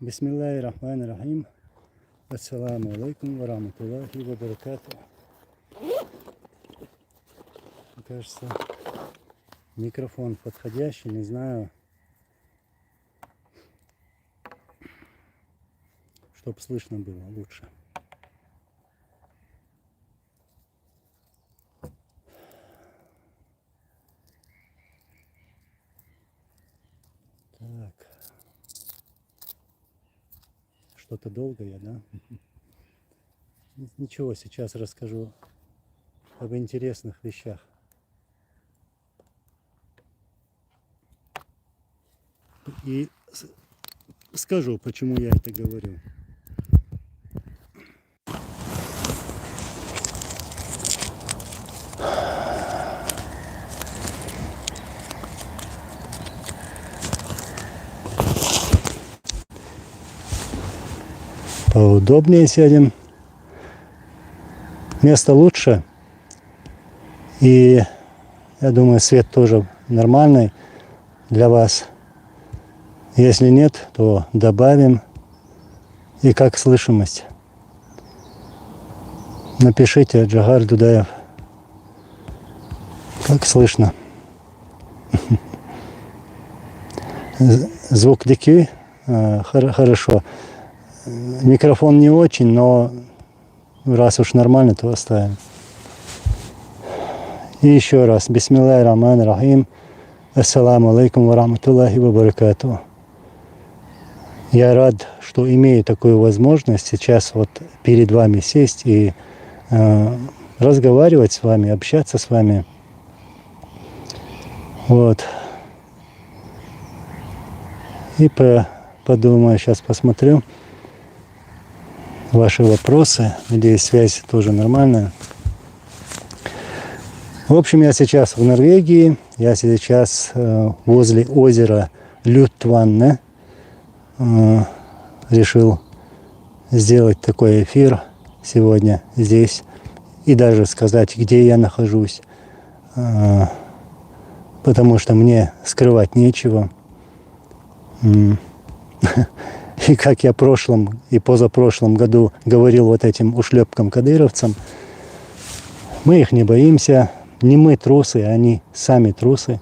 Бисмиллахир-рахманир-рахим. Ассаламу алейкум ва рахматуллахи ва баракату. Кажется, микрофон подходящий, не знаю, чтобы слышно было лучше. Так. Что-то долго я, да? Ничего, сейчас расскажу об интересных вещах. И скажу, почему я это говорю. Поудобнее сядем. Место лучше. И я думаю, свет тоже нормальный для вас. Если нет, то добавим. И как слышимость? Напишите, Джагар Дудаев. Как слышно? Звук дикий. Хорошо. Микрофон не очень, но раз уж нормально, то оставим. И еще раз. Бисмиллахир-рахманир-рахим. Ассаламу алейкум ва рахматуллахи ва баракату. Я рад, что имею такую возможность сейчас вот перед вами сесть и разговаривать с вами, общаться с вами. Вот. И подумаю, сейчас посмотрю ваши вопросы. Надеюсь, связь тоже нормальная. В общем, я сейчас в Норвегии. Я сейчас возле озера Люттванне. Решил сделать такой эфир сегодня здесь. И даже сказать, где я нахожусь. Потому что мне скрывать нечего. И как я в прошлом и позапрошлом году говорил вот этим ушлепкам-кадыровцам, мы их не боимся. Не мы трусы, они сами трусы.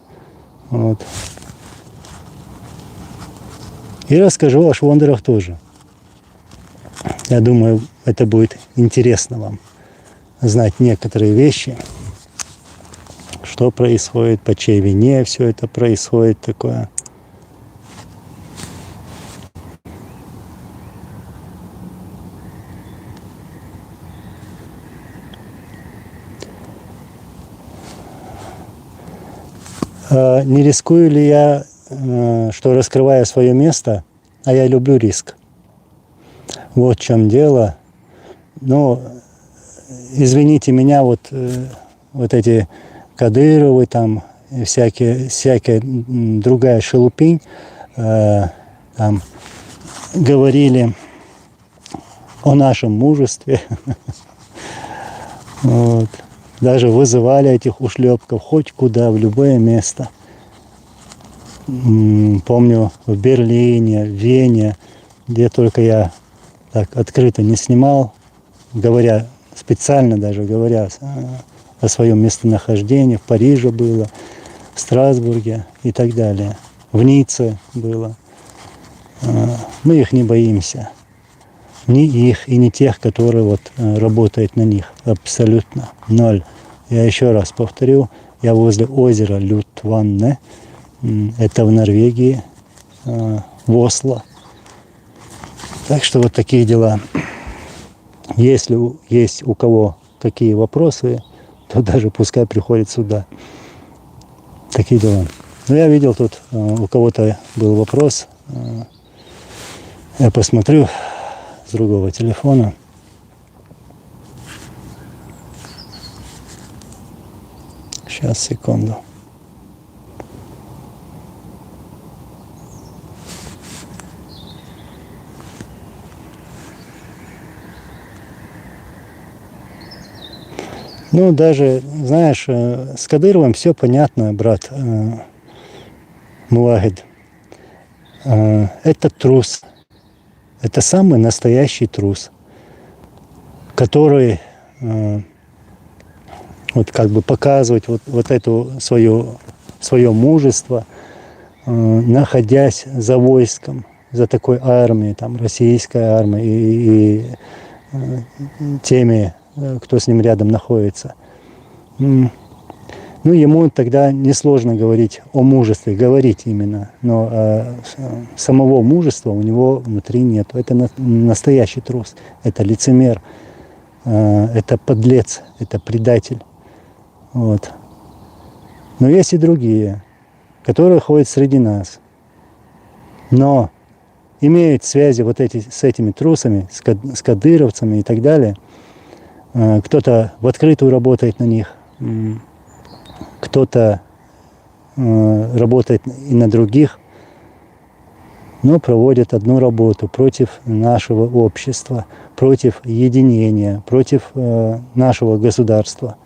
Вот. И расскажу о швондерах тоже. Я думаю, это будет интересно вам знать некоторые вещи. Что происходит, по чьей вине все это происходит такое. Не рискую ли я, что раскрывая свое место, а я люблю риск. Вот в чем дело. Но извините меня, вот эти Кадыровы, там, всякая другая шелупень, там, говорили о нашем мужестве. Вот. Даже вызывали этих ушлепков хоть куда, в любое место. Помню, в Берлине, в Вене, где только я так открыто не снимал, говоря, специально даже говоря о своем местонахождении, в Париже было, в Страсбурге и так далее. В Ницце было. Мы их не боимся. Ни их и ни тех, которые вот работают на них. Абсолютно ноль. Я еще раз повторю, я возле озера Люттванне. Это в Норвегии, в Осло. Так что вот такие дела. Если есть у кого какие вопросы, то даже пускай приходит сюда. Такие дела. Но я видел тут, у кого-то был вопрос. Я посмотрю с другого телефона. Сейчас, секунду. Ну, даже, знаешь, с Кадыровым все понятно, брат Муагид. Это трус. это самый настоящий трус, который вот как бы показывает вот эту свое мужество, находясь за войском, за такой армией, там, российской армией и теми, кто с ним рядом находится. Ну, ему тогда несложно говорить о мужестве, говорить именно, но самого мужества у него внутри нет. Это настоящий трус, это лицемер, это подлец, это предатель. Вот. Но есть и другие, которые ходят среди нас, но имеют связи вот с этими трусами, с кадыровцами и так далее. Кто-то в открытую работает на них, кто-то работает и на других, но проводят одну работу против нашего общества, против единения, против нашего государства.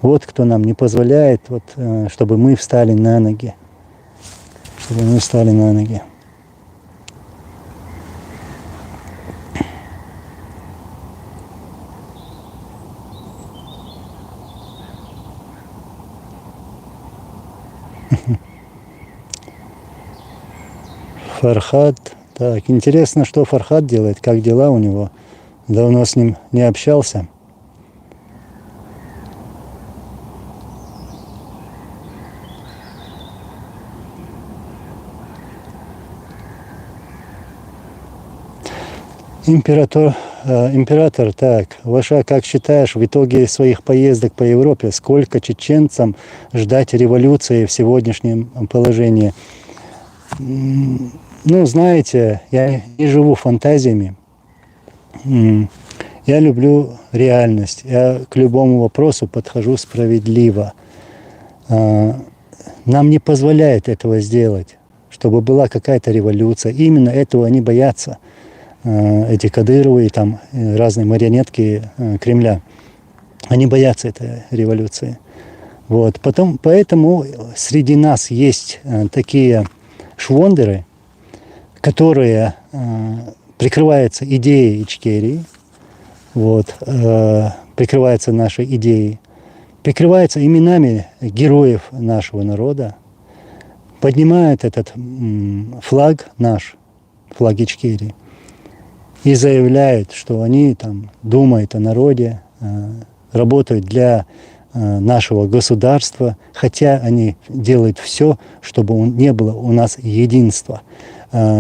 Вот кто нам не позволяет, вот, чтобы мы встали на ноги. Чтобы мы встали на ноги. Фархад. Так, интересно, что Фархад делает, как дела у него. Давно с ним не общался. Император, так, Ваша, как считаешь, в итоге своих поездок по Европе, сколько чеченцам ждать революции в сегодняшнем положении? Ну, знаете, я не живу фантазиями. Я люблю реальность. Я к любому вопросу подхожу справедливо. Нам не позволяет этого сделать, чтобы была какая-то революция. Именно этого они боятся, эти Кадыровы и там разные марионетки Кремля. Они боятся этой революции. Вот. Поэтому среди нас есть такие швондеры, которые прикрываются идеей Ичкерии, вот, прикрываются нашей идеей, прикрываются именами героев нашего народа, поднимают этот флаг наш, флаг Ичкерии, и заявляют, что они там думают о народе, работают для нашего государства, хотя они делают все, чтобы не было у нас единства,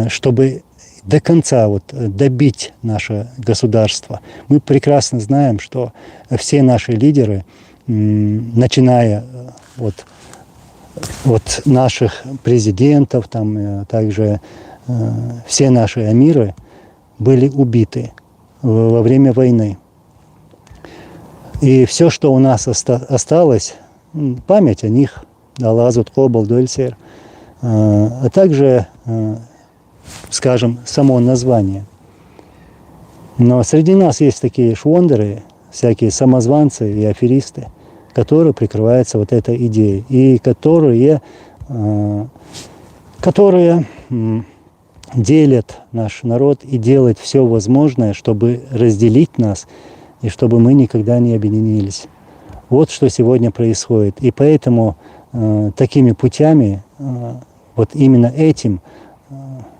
чтобы до конца вот добить наше государство. Мы прекрасно знаем, что все наши лидеры, начиная от наших президентов, там, также все наши амиры были убиты во время войны. И все, что у нас осталось, память о них, Алазут, Обал, Дуэльсер, а также, скажем, само название. Но среди нас есть такие швондеры, всякие самозванцы и аферисты, которые прикрываются вот этой идеей, и которые делят наш народ и делают все возможное, чтобы разделить нас, и чтобы мы никогда не объединились. Вот что сегодня происходит. И поэтому такими путями, вот именно этим,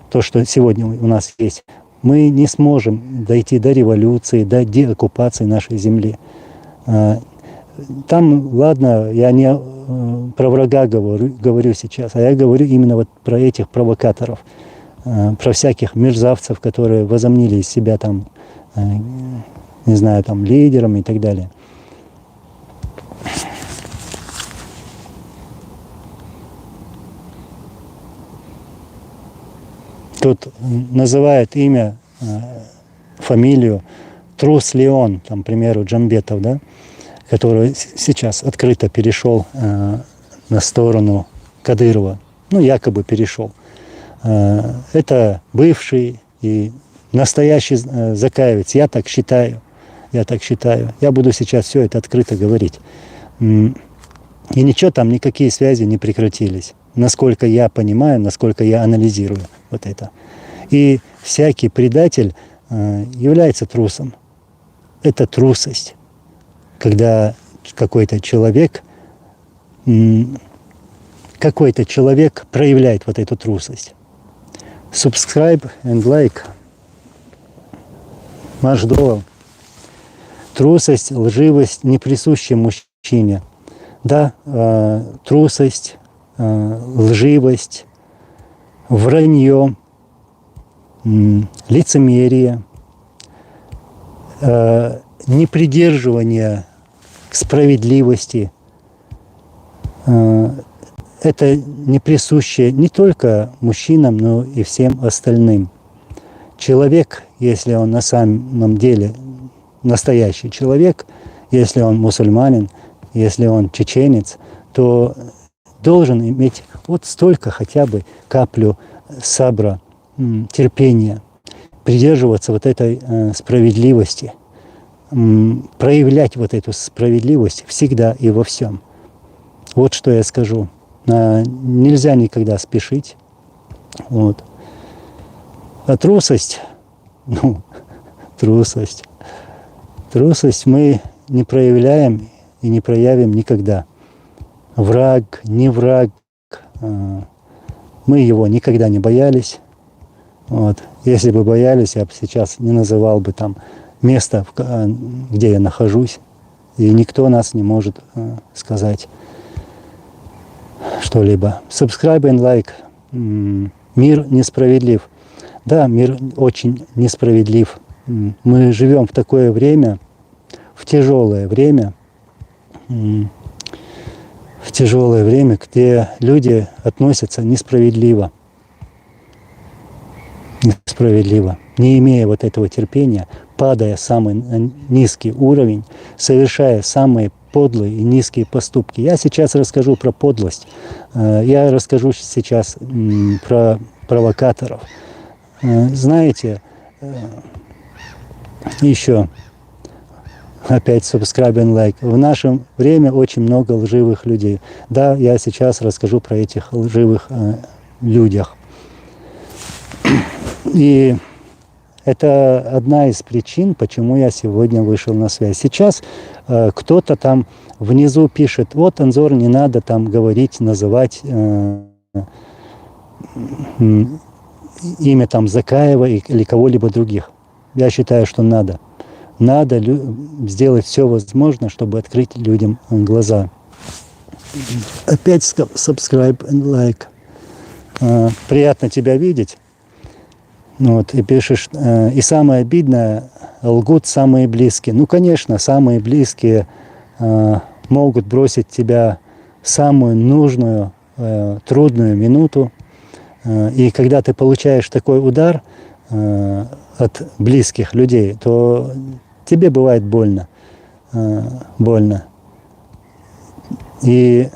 то, что сегодня у нас есть, мы не сможем дойти до революции, до деоккупации нашей земли. Там, ладно, я не про врага говорю сейчас, а я говорю именно вот про этих провокаторов, про всяких мерзавцев, которые возомнили из себя там, не знаю, там, лидером и так далее. Тут называют имя, фамилию Трус Леон, там, к примеру, Джамбетов, да, который сейчас открыто перешел на сторону Кадырова, ну, якобы перешел. Это бывший и настоящий закаевец, я так считаю. Я так считаю. Я буду сейчас все это открыто говорить. И ничего там, никакие связи не прекратились. Насколько я понимаю, насколько я анализирую вот это. И всякий предатель является трусом. Это трусость, когда какой-то человек проявляет вот эту трусость. Subscribe and like. Маждова. Трусость, лживость не присущи мужчине. Да, трусость, лживость, вранье, лицемерие, непридерживание к справедливости. Это не присуще не только мужчинам, но и всем остальным. Человек, если он на самом деле настоящий человек, если он мусульманин, если он чеченец, то должен иметь вот столько хотя бы каплю сабра, терпения, придерживаться вот этой справедливости, проявлять вот эту справедливость всегда и во всем. Вот что я скажу. Нельзя никогда спешить. Вот. А трусость, трусость мы не проявляем и не проявим никогда. Враг, не враг, мы его никогда не боялись. Вот. Если бы боялись, я бы сейчас не называл бы там место, где я нахожусь, и никто нас не может сказать что-либо. Subscribe and like. Мир несправедлив. Да, мир очень несправедлив. Мы живем в такое время, в тяжелое время, где люди относятся несправедливо, не имея вот этого терпения, падая в самый низкий уровень, совершая самые подлые и низкие поступки. Я сейчас расскажу про подлость, я расскажу сейчас про провокаторов. Знаете, еще опять subscribe and like. В наше время очень много лживых людей. Да, я сейчас расскажу про этих лживых людях. И это одна из причин, почему я сегодня вышел на связь. Сейчас кто-то там внизу пишет: вот, Анзор, не надо там говорить, называть имя там Закаева или кого-либо других. Я считаю, что надо. Надо сделать все возможное, чтобы открыть людям глаза. Опять subscribe and like. Приятно тебя видеть. Вот, и пишешь, и самое обидное, лгут самые близкие. Ну, конечно, самые близкие могут бросить тебя в самую нужную, трудную минуту. И когда ты получаешь такой удар от близких людей, то тебе бывает больно. И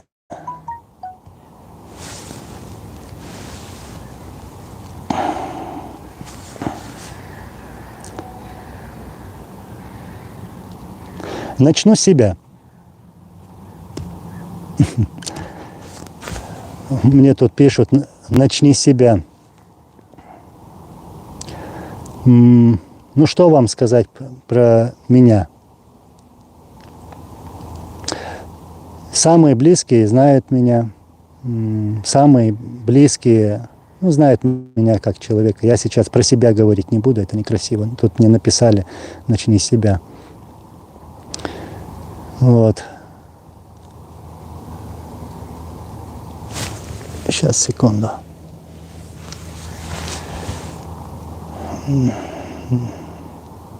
начну с себя. Мне тут пишут: начни с себя. Ну, что вам сказать про меня? Самые близкие знают меня. Самые близкие, знают меня как человека. Я сейчас про себя говорить не буду, это некрасиво. Тут мне написали: начни с себя. Вот. Сейчас, секунду.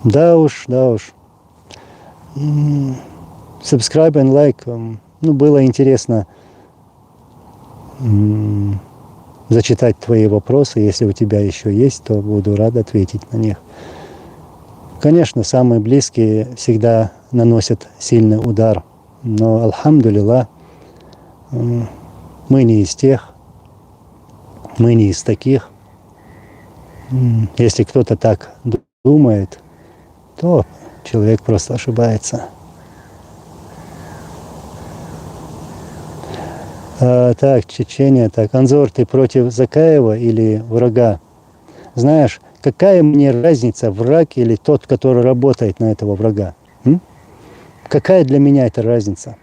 Да уж. Subscribe and like. Было интересно зачитать твои вопросы. Если у тебя еще есть, то буду рад ответить на них. Конечно, самые близкие всегда наносят сильный удар. Но, альхамдулилlah, мы не из тех, мы не из таких. Если кто-то так думает, то человек просто ошибается. Так, Чечения. Так, Анзор, ты против Закаева или врага? Знаешь, Какая мне разница, враг или тот, который работает на этого врага? Какая для меня эта разница?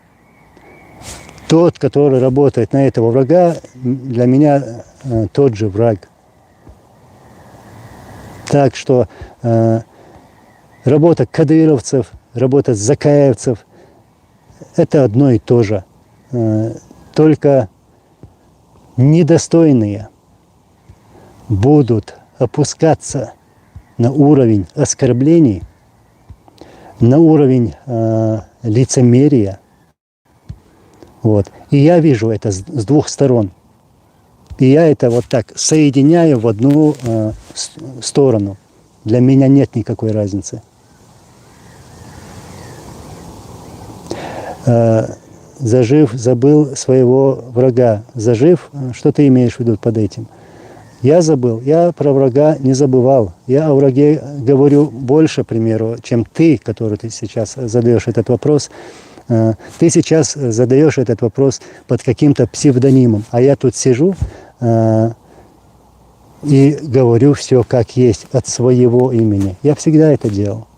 Тот, который работает на этого врага, для меня тот же враг. Так что работа кадыровцев, работа закаевцев – это одно и то же. Только недостойные будут опускаться на уровень оскорблений, на уровень лицемерия. Вот. И я вижу это с двух сторон. И я это вот так соединяю в одну сторону. Для меня нет никакой разницы. Зажив, забыл своего врага. Зажив, что ты имеешь в виду под этим? Я забыл, я про врага не забывал. Я о враге говорю больше, к примеру, чем ты, который ты сейчас задаешь этот вопрос. Ты сейчас задаешь этот вопрос под каким-то псевдонимом, а я тут сижу и говорю все как есть, от своего имени. Я всегда это делал,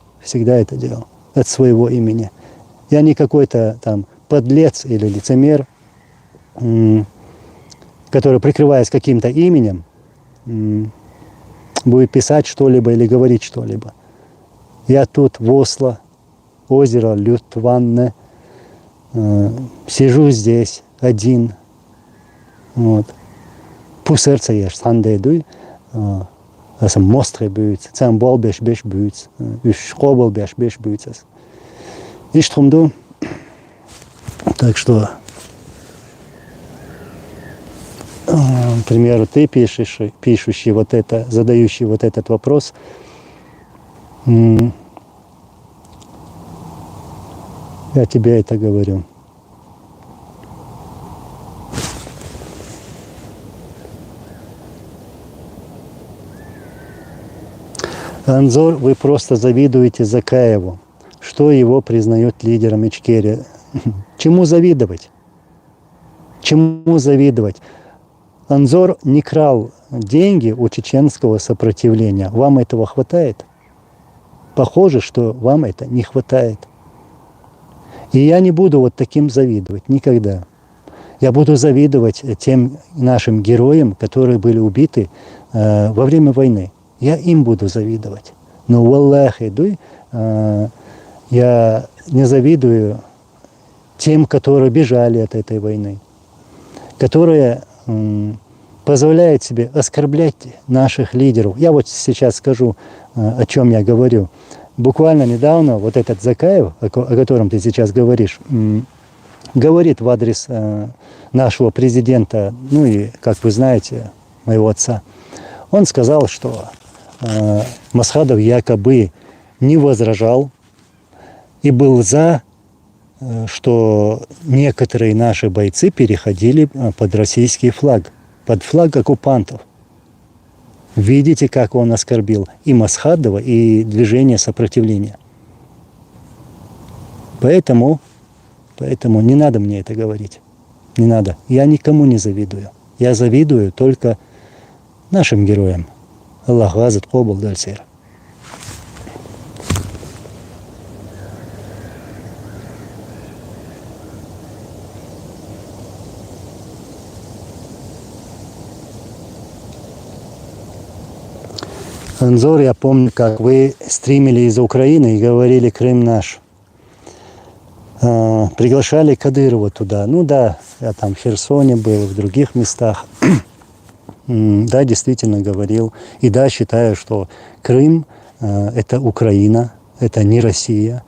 от своего имени. Я не какой-то там подлец или лицемер, который, прикрываясь каким-то именем, будет писать что-либо или говорить что-либо. Я тут в Осло, озеро Лютванне, сижу здесь один. Вот. По сердце ешь, сандейдуй, мостре бьются, цем бол беш бьются, шкобол беш бьются. И штрумду. Так что, к примеру, ты пишущий вот это, задающий вот этот вопрос, я тебе это говорю. Анзор, вы просто завидуете Закаеву, что его признают лидером Ичкерии. Чему завидовать? Чему завидовать? Анзор не крал деньги у чеченского сопротивления. Вам этого хватает? Похоже, что вам это не хватает. И я не буду вот таким завидовать никогда. Я буду завидовать тем нашим героям, которые были убиты во время войны. Я им буду завидовать. Но, валлахи, я не завидую тем, которые бежали от этой войны, которые позволяют себе оскорблять наших лидеров. Я вот сейчас скажу, о чем я говорю. Буквально недавно вот этот Закаев, о котором ты сейчас говоришь, говорит в адрес нашего президента, ну и, как вы знаете, моего отца. Он сказал, что Масхадов якобы не возражал и был за, что некоторые наши бойцы переходили под российский флаг, под флаг оккупантов. Видите, как он оскорбил и Масхадова, и движение сопротивления. Поэтому не надо мне это говорить. Не надо. Я никому не завидую. Я завидую только нашим героям. Аллах газет кобал дальсер. Анзор, я помню, как вы стримили из Украины и говорили «Крым наш». Приглашали Кадырова туда. Ну да, я там в Херсоне был, в других местах. Да, действительно говорил. И да, считаю, что Крым это Украина, это не Россия.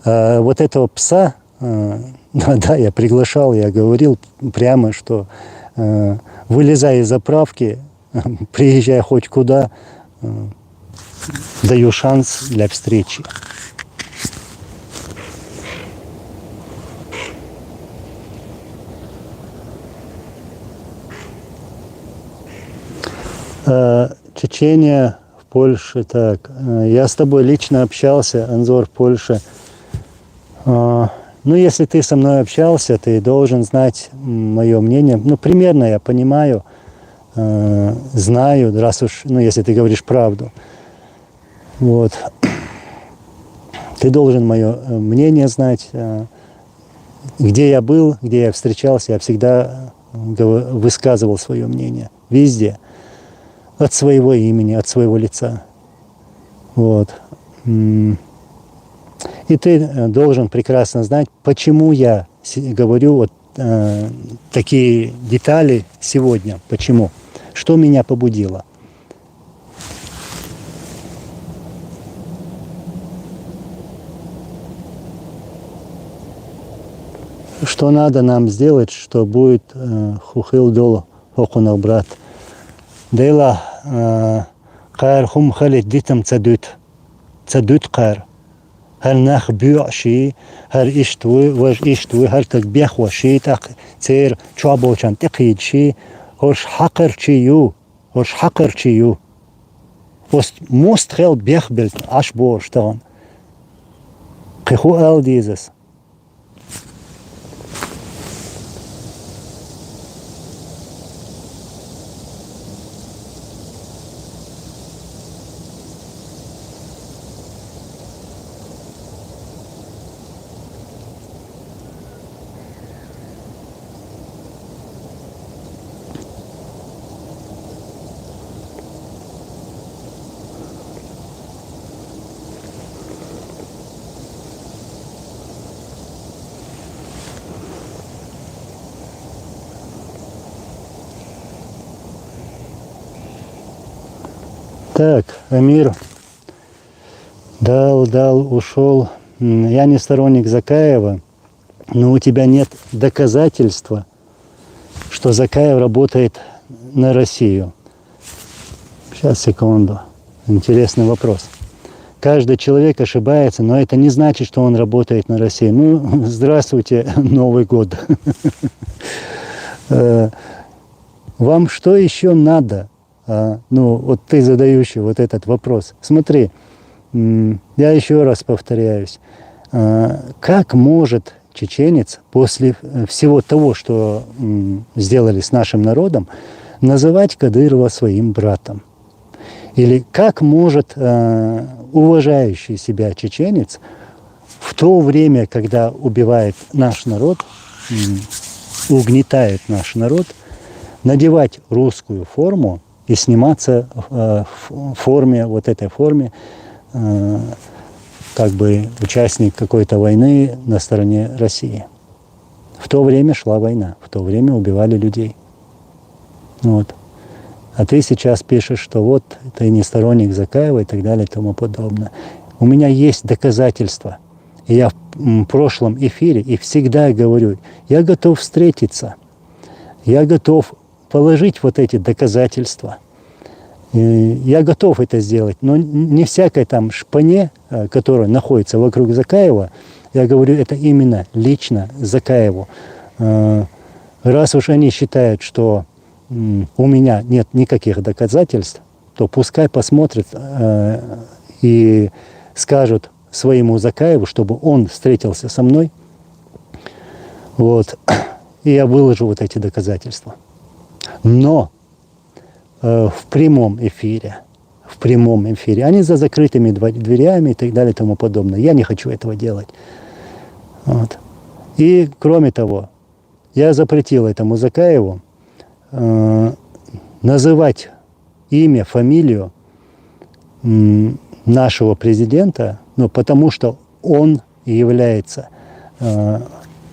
Вот этого пса, да, я приглашал, я говорил прямо, что вылезай из заправки, приезжай хоть куда, даю шанс для встречи. Чечения, в Польше, так. Я с тобой лично общался, Анзор, в Польше. Ну, если ты со мной общался, ты должен знать мое мнение. Ну, примерно я понимаю, знаю, раз уж, ну, если ты говоришь правду. Вот. Ты должен мое мнение знать. Где я был, где я встречался, я всегда высказывал свое мнение. Везде. От своего имени, от своего лица. Вот. И ты должен прекрасно знать, почему я говорю вот такие детали сегодня. Почему? Что меня побудило? Что надо нам сделать, что будет хухил долу, хохунах брат. Дейла кайр хум халит дитам цадут кайр. هل ناخ بيع شيء هل إشتوي وش إشتوي هل تكبيخ وشيء تق تير شعبو كان تقيد شيء هوش حقر شيء هوش حقر شيء وست موست خيل بيخ بلت عش بورشتان قخو آل ديزس Так, Амир дал, ушел. Я не сторонник Закаева, но у тебя нет доказательства, что Закаев работает на Россию. Сейчас, секунду. Интересный вопрос. Каждый человек ошибается, но это не значит, что он работает на Россию. Ну, здравствуйте, Новый год. Вам что еще надо? Ну, вот ты задающий вот этот вопрос. Смотри, я еще раз повторяюсь. Как может чеченец после всего того, что сделали с нашим народом, называть Кадырова своим братом? Или как может уважающий себя чеченец в то время, когда убивает наш народ, угнетает наш народ, надевать русскую форму и сниматься в форме, вот этой форме, как бы участник какой-то войны на стороне России? В то время шла война, в то время убивали людей. Вот. А ты сейчас пишешь, что вот ты не сторонник Закаева и так далее и тому подобное. У меня есть доказательства. И я в прошлом эфире и всегда говорю, я готов встретиться, я готов положить вот эти доказательства. Я готов это сделать, но не всякой там шпане, которая находится вокруг Закаева, я говорю, это именно лично Закаеву. Раз уж они считают, что у меня нет никаких доказательств, то пускай посмотрят и скажут своему Закаеву, чтобы он встретился со мной. Вот. И я выложу вот эти доказательства. Но в прямом эфире, они за закрытыми дверями и так далее и тому подобное. Я не хочу этого делать. Вот. И кроме того, я запретил этому Закаеву называть имя, фамилию нашего президента, ну, потому что он является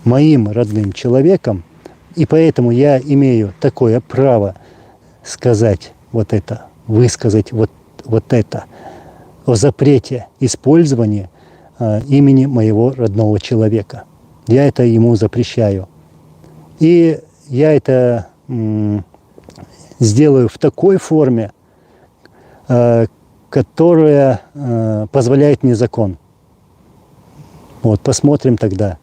моим родным человеком, и поэтому я имею такое право сказать вот это, высказать вот это о запрете использования имени моего родного человека. Я это ему запрещаю. И я это сделаю в такой форме, которая позволяет мне закон. Вот, посмотрим тогда.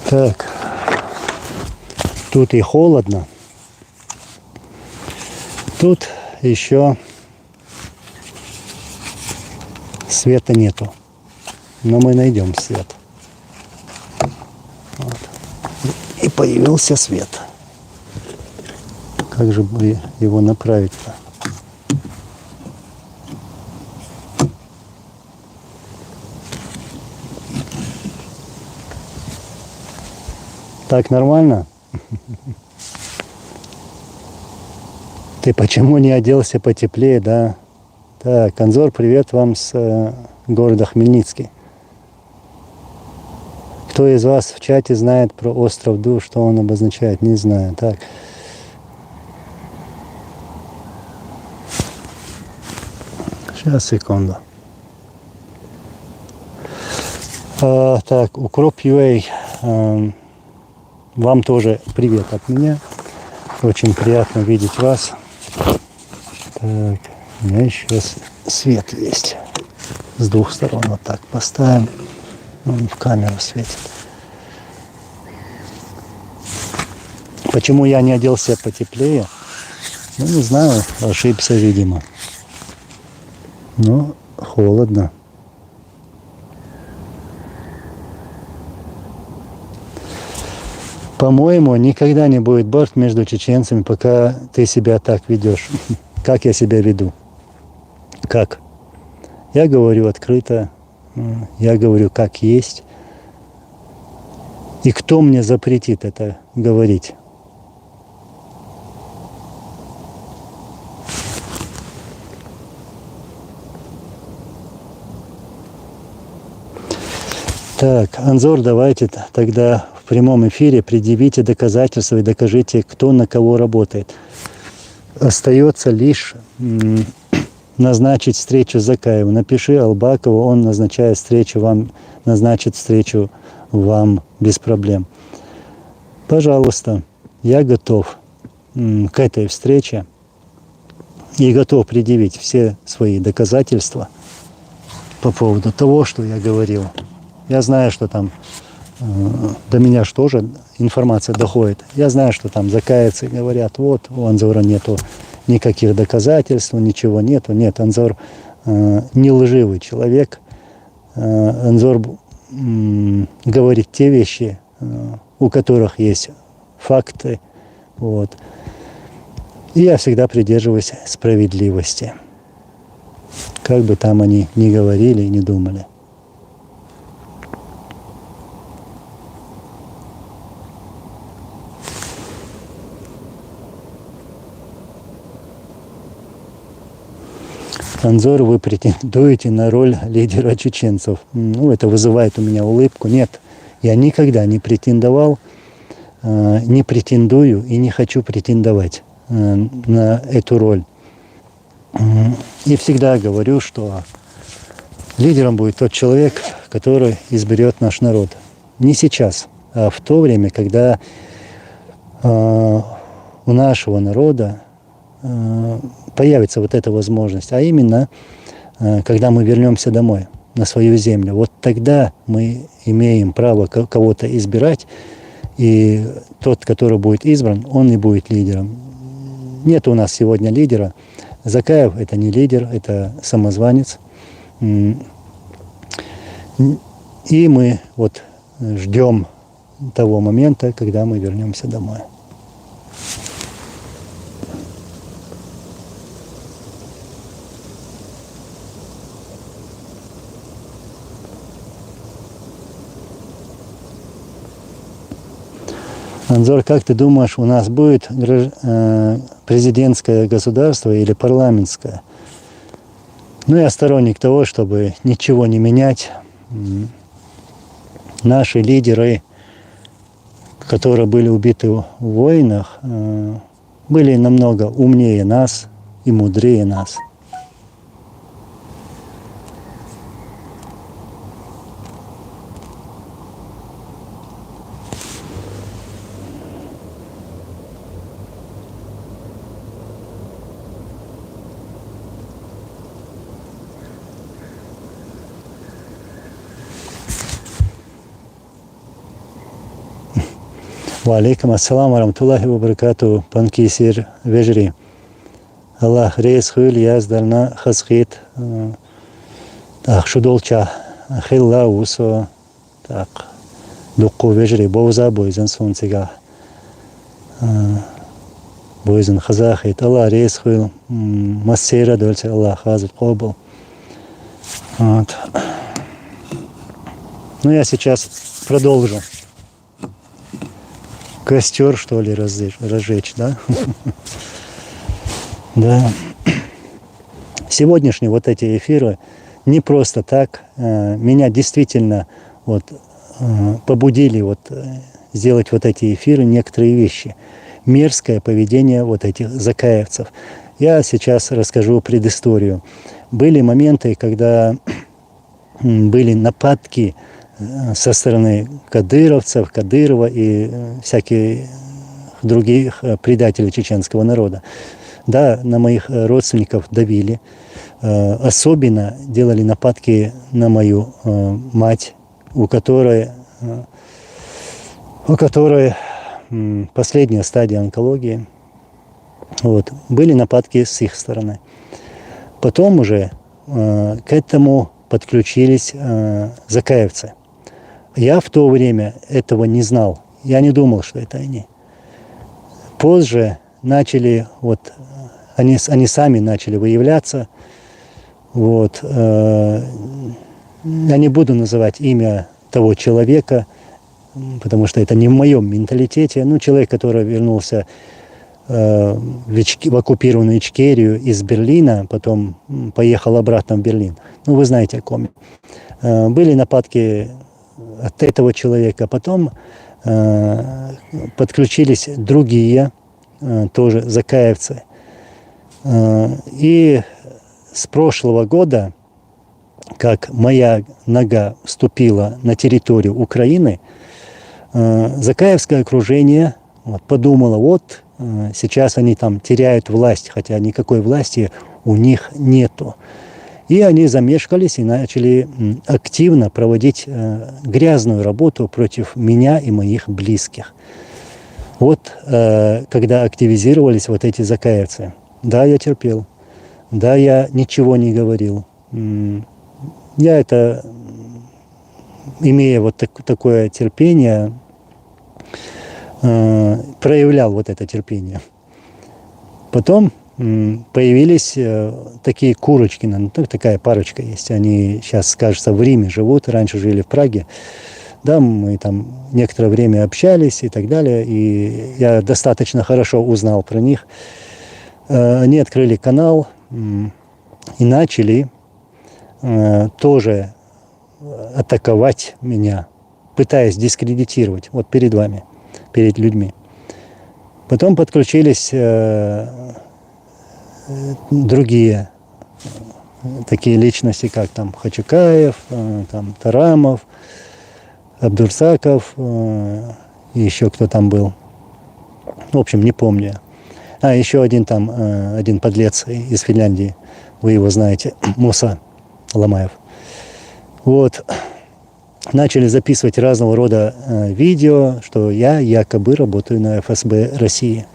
Так, тут и холодно. Тут еще света нету. Но мы найдем свет. Вот. И появился свет. Как же бы его направить-то? Так нормально? Ты почему не оделся потеплее, да? Так, Анзор, привет вам с города Хмельницкий. Кто из вас в чате знает про остров Ду, что он обозначает? Не знаю. Так. Сейчас, секунду. Так, Укроп.ua. Вам тоже привет от меня. Очень приятно видеть вас. Так, у меня еще свет есть. С двух сторон вот так поставим. Он в камеру светит. Почему я не оделся потеплее? Ну, не знаю, ошибся, видимо. Но холодно. По-моему, никогда не будет борт между чеченцами, пока ты себя так ведешь. Как я себя веду? Как? Я говорю открыто, я говорю как есть. И кто мне запретит это говорить? Так, Анзор, давайте тогда в прямом эфире предъявите доказательства и докажите, кто на кого работает. Остается лишь назначить встречу с Закаевым. Напиши Албакову, он назначает встречу вам, назначит встречу вам без проблем. Пожалуйста, я готов к этой встрече и готов предъявить все свои доказательства по поводу того, что я говорил. Я знаю, что там до меня же тоже информация доходит. Я знаю, что там закаевцы говорят, вот у Анзора нету никаких доказательств, ничего нету. Нет, Анзор не лживый человек. Анзор говорит те вещи, у которых есть факты. Вот. И я всегда придерживаюсь справедливости. Как бы там они ни говорили и ни думали. Анзор, вы претендуете на роль лидера чеченцев. Ну, это вызывает у меня улыбку. Нет, я никогда не претендовал, не претендую и не хочу претендовать на эту роль. И всегда говорю, что лидером будет тот человек, который изберет наш народ. Не сейчас, а в то время, когда у нашего народа появится вот эта возможность, а именно, когда мы вернемся домой, на свою землю. Вот тогда мы имеем право кого-то избирать, и тот, который будет избран, он и будет лидером. Нет у нас сегодня лидера. Закаев – это не лидер, это самозванец. И мы вот ждем того момента, когда мы вернемся домой. Анзор, как ты думаешь, у нас будет президентское государство или парламентское? Ну, я сторонник того, чтобы ничего не менять. Наши лидеры, которые были убиты в войнах, были намного умнее нас и мудрее нас. Ва алейкум ассалам ва рамтуллахи ва баракату. Панкисир вежри. Аллах рейс хул яздална хасхит. Так, шудолча. Хилла усо. Так. Дукку вежри. Боуза бойзан сонцега. Бойзан хазахит. Аллах рейс хул. Массера дольце. Аллах хазит кобл. Вот. Ну, я сейчас продолжу. Костер, что ли, разжечь, да? Да. Сегодняшние вот эти эфиры не просто так. Меня действительно вот побудили вот сделать вот эти эфиры, некоторые вещи. Мерзкое поведение вот этих закаевцев. Я сейчас расскажу предысторию. Были моменты, когда были нападки со стороны кадыровцев, Кадырова и всяких других предателей чеченского народа. Да, на моих родственников давили. Особенно делали нападки на мою мать, у которой последняя стадия онкологии. Вот. Были нападки с их стороны. Потом уже к этому подключились закаевцы. Я в то время этого не знал. Я не думал, что это они. Позже начали, вот, они сами начали выявляться. Вот. Я не буду называть имя того человека, потому что это не в моем менталитете. Ну, человек, который вернулся в оккупированную Ичкерию из Берлина, потом поехал обратно в Берлин. Ну, вы знаете, о ком. Были нападки от этого человека. Потом подключились другие, тоже закаевцы. И с прошлого года, как моя нога вступила на территорию Украины, закаевское окружение подумало, вот сейчас они там теряют власть, хотя никакой власти у них нету. И они замешкались и начали активно проводить грязную работу против меня и моих близких. Вот когда активизировались вот эти закаевцы. Да, я терпел. Да, я ничего не говорил. Я это, имея вот такое терпение, проявлял вот это терпение. Потом появились такие курочки, ну, такая парочка есть. Они сейчас, кажется, в Риме живут, раньше жили в Праге. Да, мы там некоторое время общались и так далее, и я достаточно хорошо узнал про них. Они открыли канал и начали тоже атаковать меня, пытаясь дискредитировать вот перед вами, перед людьми. Потом подключились другие такие личности, как там Хачукаев, там Тарамов, Абдурсаков, и еще кто там был. В общем, не помню. Еще один там, один подлец из Финляндии, вы его знаете, Муса Ламаев. Вот. Начали записывать разного рода видео, что я якобы работаю на ФСБ России,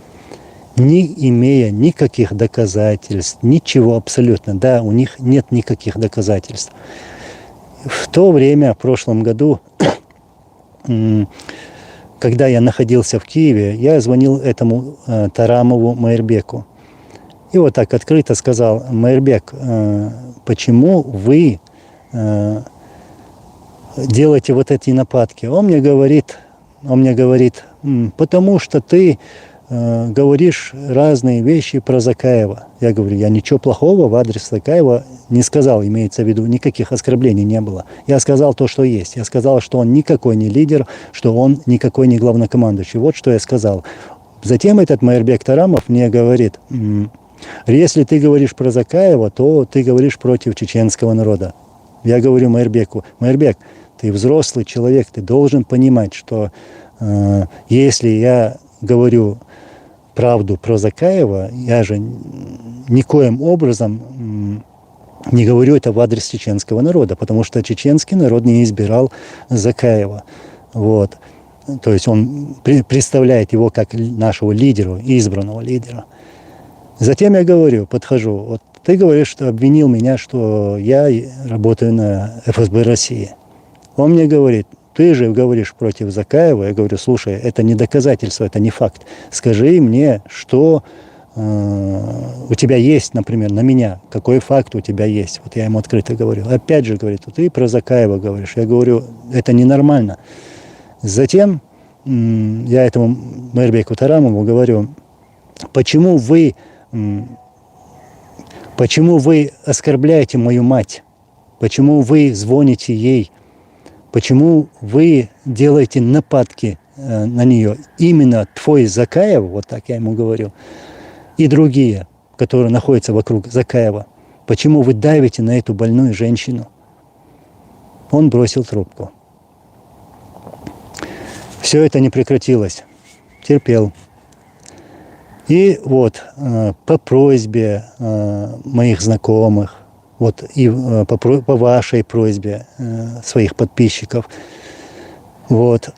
не имея никаких доказательств, ничего абсолютно. Да, у них нет никаких доказательств. В то время, в прошлом году, когда я находился в Киеве, я звонил этому Тарамову Майрбеку. И вот так открыто сказал: Майрбек, почему вы делаете вот эти нападки? Он мне говорит, потому что ты говоришь разные вещи про Закаева. Я говорю, я ничего плохого в адрес Закаева не сказал, имеется в виду, никаких оскорблений не было. Я сказал то, что есть. Я сказал, что он никакой не лидер, что он никакой не главнокомандующий. Вот что я сказал. Затем этот Майрбек Тарамов мне говорит: если ты говоришь про Закаева, то ты говоришь против чеченского народа. Я говорю Майрбеку: Майрбек, ты взрослый человек, ты должен понимать, что если я говорю правду про Закаева, я же никоим образом не говорю это в адрес чеченского народа, потому что чеченский народ не избирал Закаева. Вот. То есть он представляет его как нашего лидера, избранного лидера. Затем я говорю, подхожу, вот ты говоришь, что обвинил меня, что я работаю на ФСБ России. Он мне говорит, ты же говоришь против Закаева. Я говорю, слушай, это не доказательство, это не факт. Скажи мне, что у тебя есть, например, на меня, какой факт у тебя есть. Вот я ему открыто говорю. Опять же, говорит, ты про Закаева говоришь. Я говорю, это ненормально. Затем я этому Мэрбеку Тарамову говорю, почему вы оскорбляете мою мать? Почему вы звоните ей? Почему вы делаете нападки на нее? Именно твой Закаев, вот так я ему говорю, и другие, которые находятся вокруг Закаева. Почему вы давите на эту больную женщину? Он бросил трубку. Все это не прекратилось. Терпел. И вот по просьбе моих знакомых, вот и по вашей просьбе своих подписчиков, вот,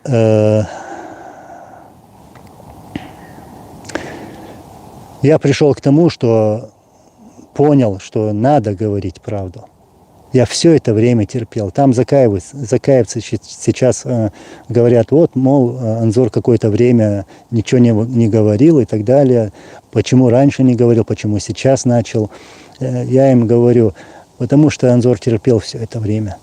я пришел к тому, что понял, что надо говорить правду. Я все это время терпел. Там закаевцы сейчас говорят, вот, мол, Анзор какое-то время ничего не говорил и так далее. Почему раньше не говорил, почему сейчас начал. Я им говорю, потому что Анзор терпел все это время.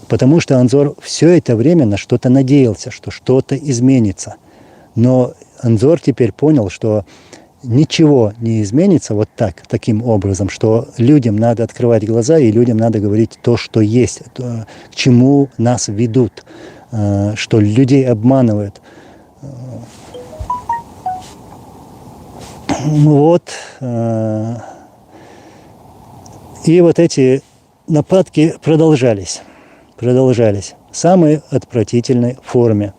Потому что Анзор все это время на что-то надеялся, что что-то изменится. Но Анзор теперь понял, что ничего не изменится вот так, таким образом, что людям надо открывать глаза, и людям надо говорить то, что есть, то, к чему нас ведут, что людей обманывают. Вот. И вот эти нападки продолжались в самой отвратительной форме.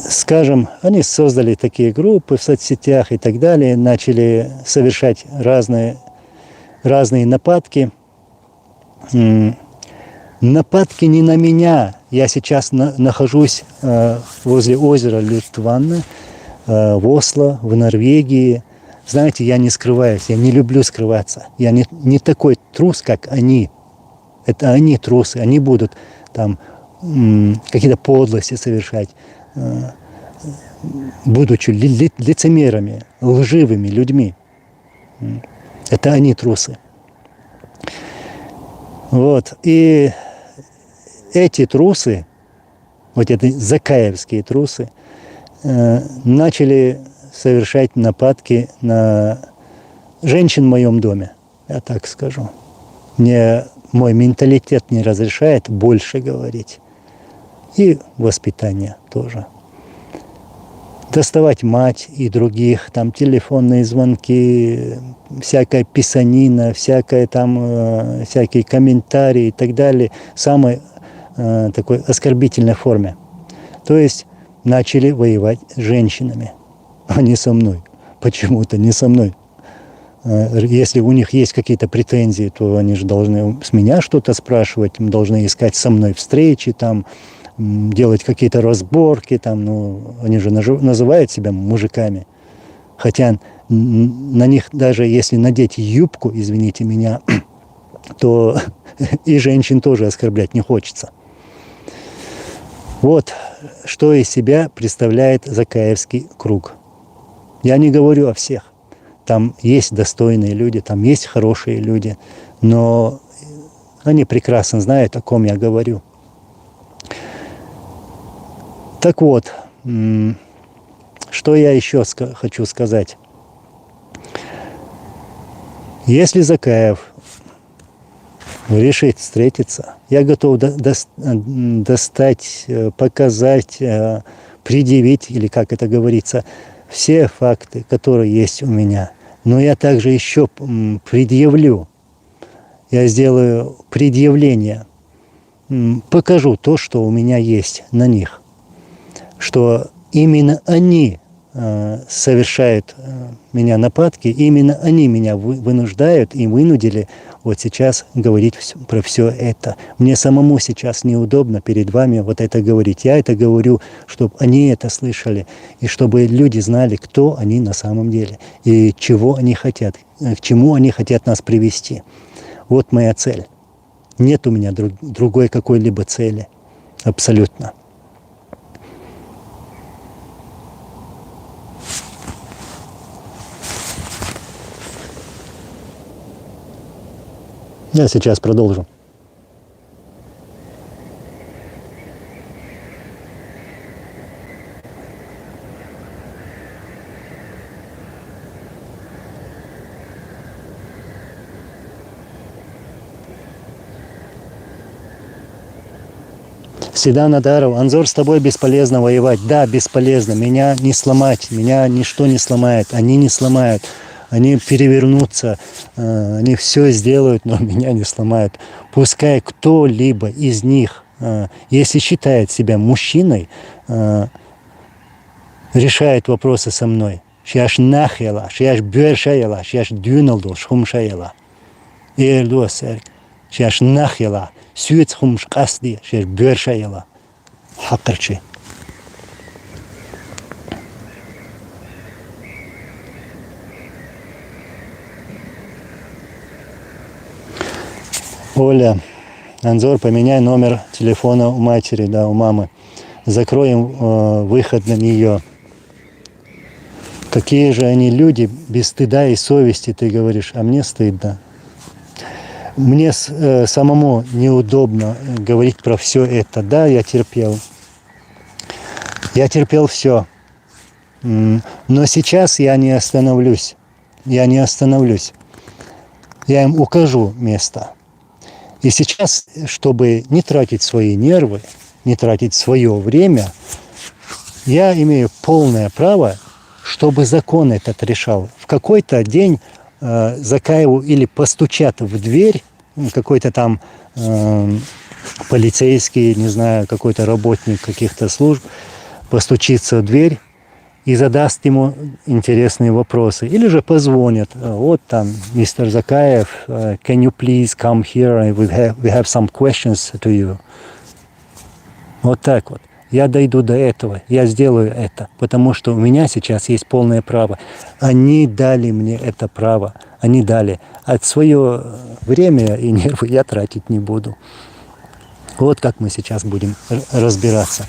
Скажем, они создали такие группы в соцсетях и так далее, начали совершать разные нападки. Нападки не на меня. Я сейчас нахожусь возле озера Лютванна, в Осло, в Норвегии. Знаете, я не скрываюсь, я не люблю скрываться. Я не такой трус, как они. Это они трусы, они будут там какие-то подлости совершать, будучи лицемерами, лживыми людьми. Это они трусы. Вот. И эти трусы, вот эти закаевские трусы, начали совершать нападки на женщин в моем доме, я так скажу. Мой менталитет не разрешает больше говорить. И воспитание тоже. Доставать мать и других, там телефонные звонки, всякая писанина, всякие комментарии и так далее, в самой такой оскорбительной форме. То есть начали воевать с женщинами, а не со мной. Почему-то не со мной. Если у них есть какие-то претензии, то они же должны с меня что-то спрашивать, должны искать со мной встречи, там, делать какие-то разборки, там, ну, они же называют себя мужиками. Хотя на них даже если надеть юбку, извините меня, то и женщин тоже оскорблять не хочется. Вот что из себя представляет Закаевский круг. Я не говорю о всех. Там есть достойные люди, там есть хорошие люди, но они прекрасно знают, о ком я говорю. Так вот, что я еще хочу сказать. Если Закаев решит встретиться, я готов достать, показать, предъявить, или как это говорится, все факты, которые есть у меня. Но я также еще предъявлю. Я сделаю предъявление. Покажу то, что у меня есть на них. Что именно они совершают меня нападки, именно они меня вынуждают и вынудили вот сейчас говорить про все это. Мне самому сейчас неудобно перед вами вот это говорить. Я это говорю, чтобы они это слышали, и чтобы люди знали, кто они на самом деле, и чего они хотят, к чему они хотят нас привести. Вот моя цель. Нет у меня другой какой-либо цели. Абсолютно. Я сейчас продолжу. Сидан Адаров, Анзор, с тобой бесполезно воевать. Да, бесполезно. Меня не сломать, меня ничто не сломает. Они не сломают. Они перевернутся, они все сделают, но меня не сломают. Пускай кто-либо из них, если считает себя мужчиной, решает вопросы со мной. Шияш нахела, шияш бюршаяла, шияш дюналду, шхумшаяла. Ирлуасер, шияш нахела, сюец хумш касди, шияш бюршаяла. Хакарчи. Оля, Анзор, поменяй номер телефона у матери, да, у мамы. Закроем выход на нее. Какие же они люди, без стыда и совести, ты говоришь, а мне стыдно. Мне самому неудобно говорить про все это. Да, я терпел. Я терпел все. Но сейчас я не остановлюсь. Я не остановлюсь. Я им укажу место. И сейчас, чтобы не тратить свои нервы, не тратить свое время, я имею полное право, чтобы закон этот решал. В какой-то день Закаеву или постучат в дверь, какой-то там полицейский, не знаю, какой-то работник каких-то служб, постучится в дверь и задаст ему интересные вопросы. Или же позвонят. Вот там, мистер Закаев, can you please come here? We have some questions to you. Вот так вот. Я дойду до этого, я сделаю это, потому что у меня сейчас есть полное право. Они дали мне это право, они дали. А свое время и нервы я тратить не буду. Вот как мы сейчас будем разбираться.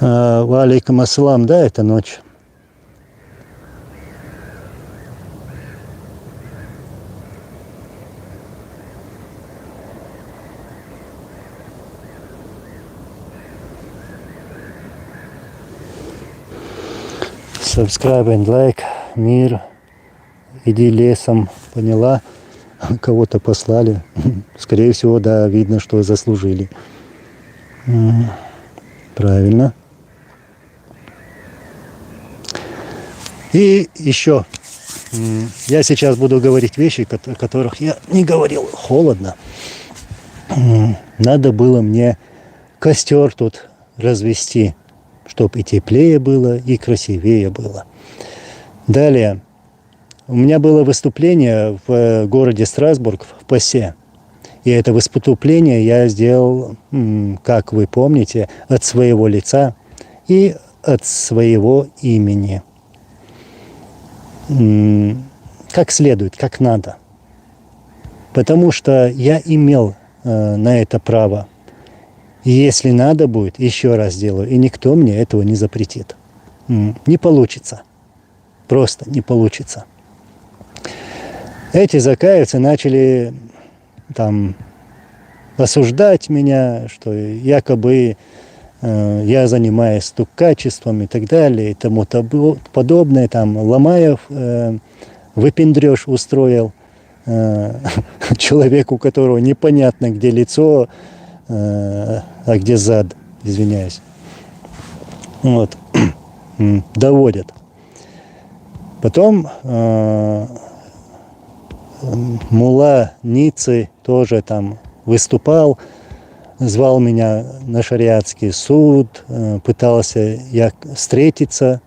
Ва алейкум ассалам, да, это ночь. Subscribe and like, мир, иди лесом, поняла? Кого-то послали. Скорее всего, да, видно, что заслужили. Правильно. И еще, я сейчас буду говорить вещи, о которых я не говорил. Холодно. Надо было мне костер тут развести, чтобы и теплее было, и красивее было. Далее. У меня было выступление в городе Страсбург, в ПАСЕ. И это выступление я сделал, как вы помните, от своего лица и от своего имени. Как следует, как надо. Потому что я имел на это право. И если надо будет, еще раз сделаю. И никто мне этого не запретит. Не получится. Просто не получится. Эти закаевцы начали там осуждать меня, что якобы я занимаюсь стукачеством и так далее, и тому подобное, там Ломаев выпендрёж устроил, человеку, у которого непонятно, где лицо, а где зад, извиняюсь. Вот. Доводят. Потом мулла Ниццы тоже там выступал, звал меня на шариатский суд, пытался я встретиться,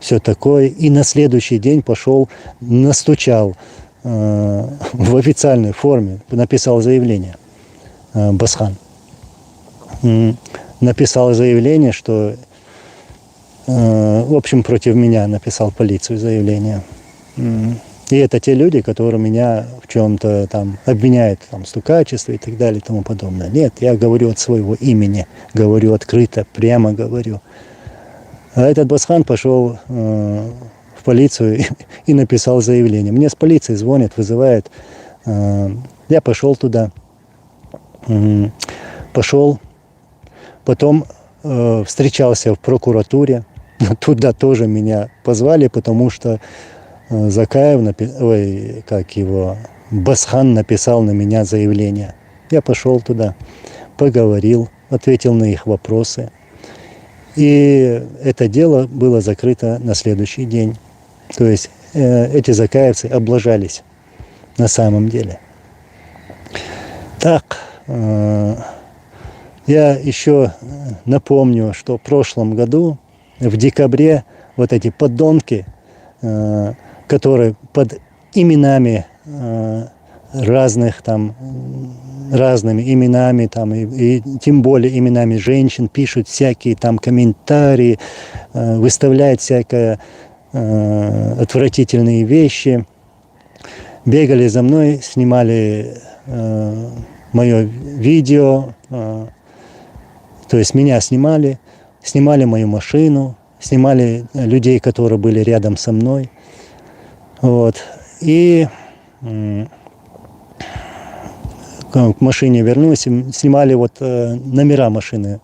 все такое. И на следующий день пошел, настучал в официальной форме, написал заявление, Басхан. Написал заявление, что, в общем, против меня написал полицию заявление. И это те люди, которые меня в чем-то там обвиняют, там, стукачество и так далее и тому подобное. Нет, я говорю от своего имени, говорю открыто, прямо говорю. А этот Басхан пошел в полицию и написал заявление. Мне с полиции звонят, вызывают. Я пошел туда. Пошел. Потом встречался в прокуратуре. Туда тоже меня позвали, потому что Закаев, Басхан написал на меня заявление. Я пошел туда, поговорил, ответил на их вопросы. И это дело было закрыто на следующий день. То есть эти закаевцы облажались на самом деле. Так, я еще напомню, что в прошлом году, в декабре, вот эти подонки, которые под именами разных там, разными именами там, и тем более именами женщин пишут всякие там комментарии, выставляют всякие отвратительные вещи. Бегали за мной, снимали мое видео, то есть меня снимали мою машину, снимали людей, которые были рядом со мной. Вот. И к машине вернулись, снимали вот номера машины,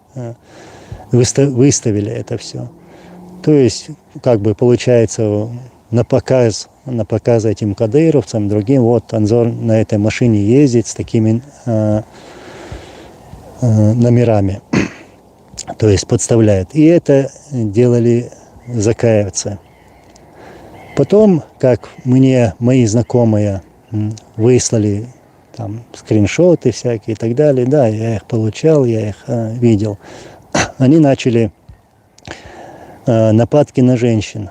выставили это все. То есть, как бы получается, на показ этим кадыровцам, другим, вот Анзор на этой машине ездит с такими номерами, то есть подставляет. И это делали закаевцы. Потом, как мне мои знакомые выслали там скриншоты всякие и так далее, да, я их получал, я их видел, они начали нападки на женщин.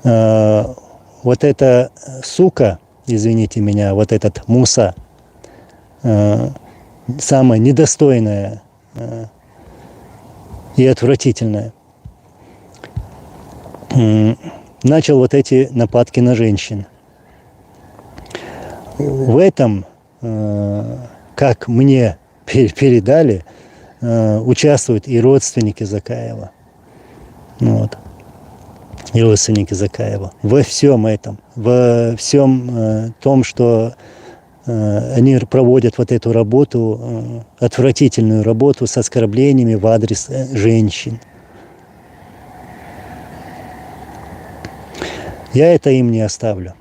Вот эта сука, извините меня, вот этот Муса, самая недостойная и отвратительная, начал вот эти нападки на женщин. В этом, как мне передали, участвуют и родственники Закаева. Вот. И родственники Закаева. Во всем этом, во всем том, что они проводят вот эту работу, отвратительную работу с оскорблениями в адрес женщин. Я это им не оставлю.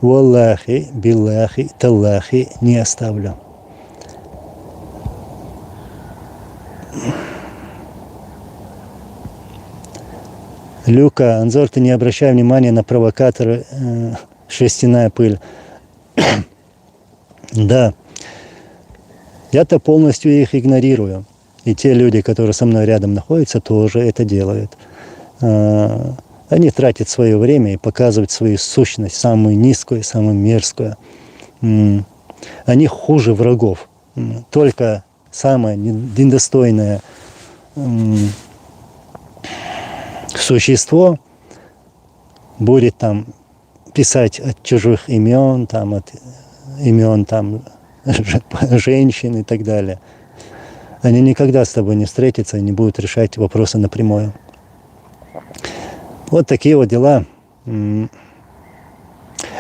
Валлахи, биллахи, таллахи не оставлю. Люка, Анзор, ты не обращай внимания на провокаторы, шерстяная пыль. Да, я-то полностью их игнорирую. И те люди, которые со мной рядом находятся, тоже это делают. Они тратят свое время и показывают свою сущность, самую низкую, самую мерзкую. Они хуже врагов. Только самое недостойное существо будет там писать от чужих имен, там, от имен там, женщин и так далее. Они никогда с тобой не встретятся и не будут решать вопросы напрямую. Вот такие вот дела.